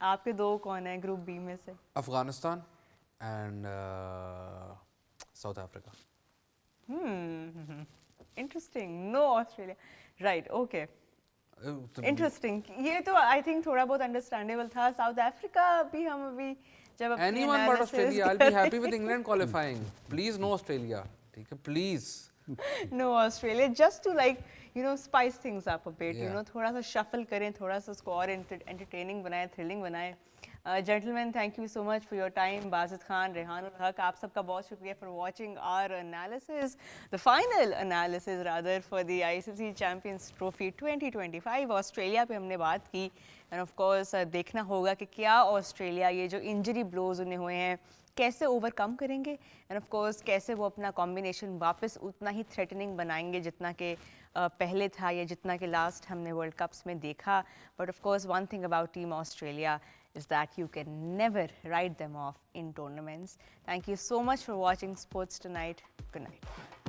आपके दो कौन है ग्रुप बी में से?
Afghanistan and South Africa.
Interesting. No Australia. Right, okay, interesting. ये तो आई थिंक थोड़ा बहुत अंडरस्टैंडेबल था. साउथ अफ्रीका भी हम अभी जब अपनी
Anyone but
analysis
Australia. I'll be happy with England qualifying. Please no Australia. ठीक है, please.
No Australia, just to like spice things up a bit.
Yeah.
थोड़ा सा shuffle करें, थोड़ा सा उसको और entertaining बनाए, thrilling बनाए. Gentlemen, thank you so much for your time. Basit Khan, Rehan ul Haq, आप सबका बहुत शुक्रिया for watching our analysis, the final analysis rather for the ICC Champions Trophy 2025. Australia पे हमने बात की and of course देखना होगा कि क्या ऑस्ट्रेलिया ये जो injury blows उन्हें हुए हैं कैसे ओवरकम करेंगे एंड ऑफ कोर्स कैसे वो अपना कॉम्बिनेशन वापस उतना ही थ्रेटनिंग बनाएंगे जितना कि पहले था या जितना कि लास्ट हमने वर्ल्ड कप्स में देखा. But of course one thing about team Australia is that you can never write them off in tournaments. Thank you so much for watching Sports Tonight. Good night.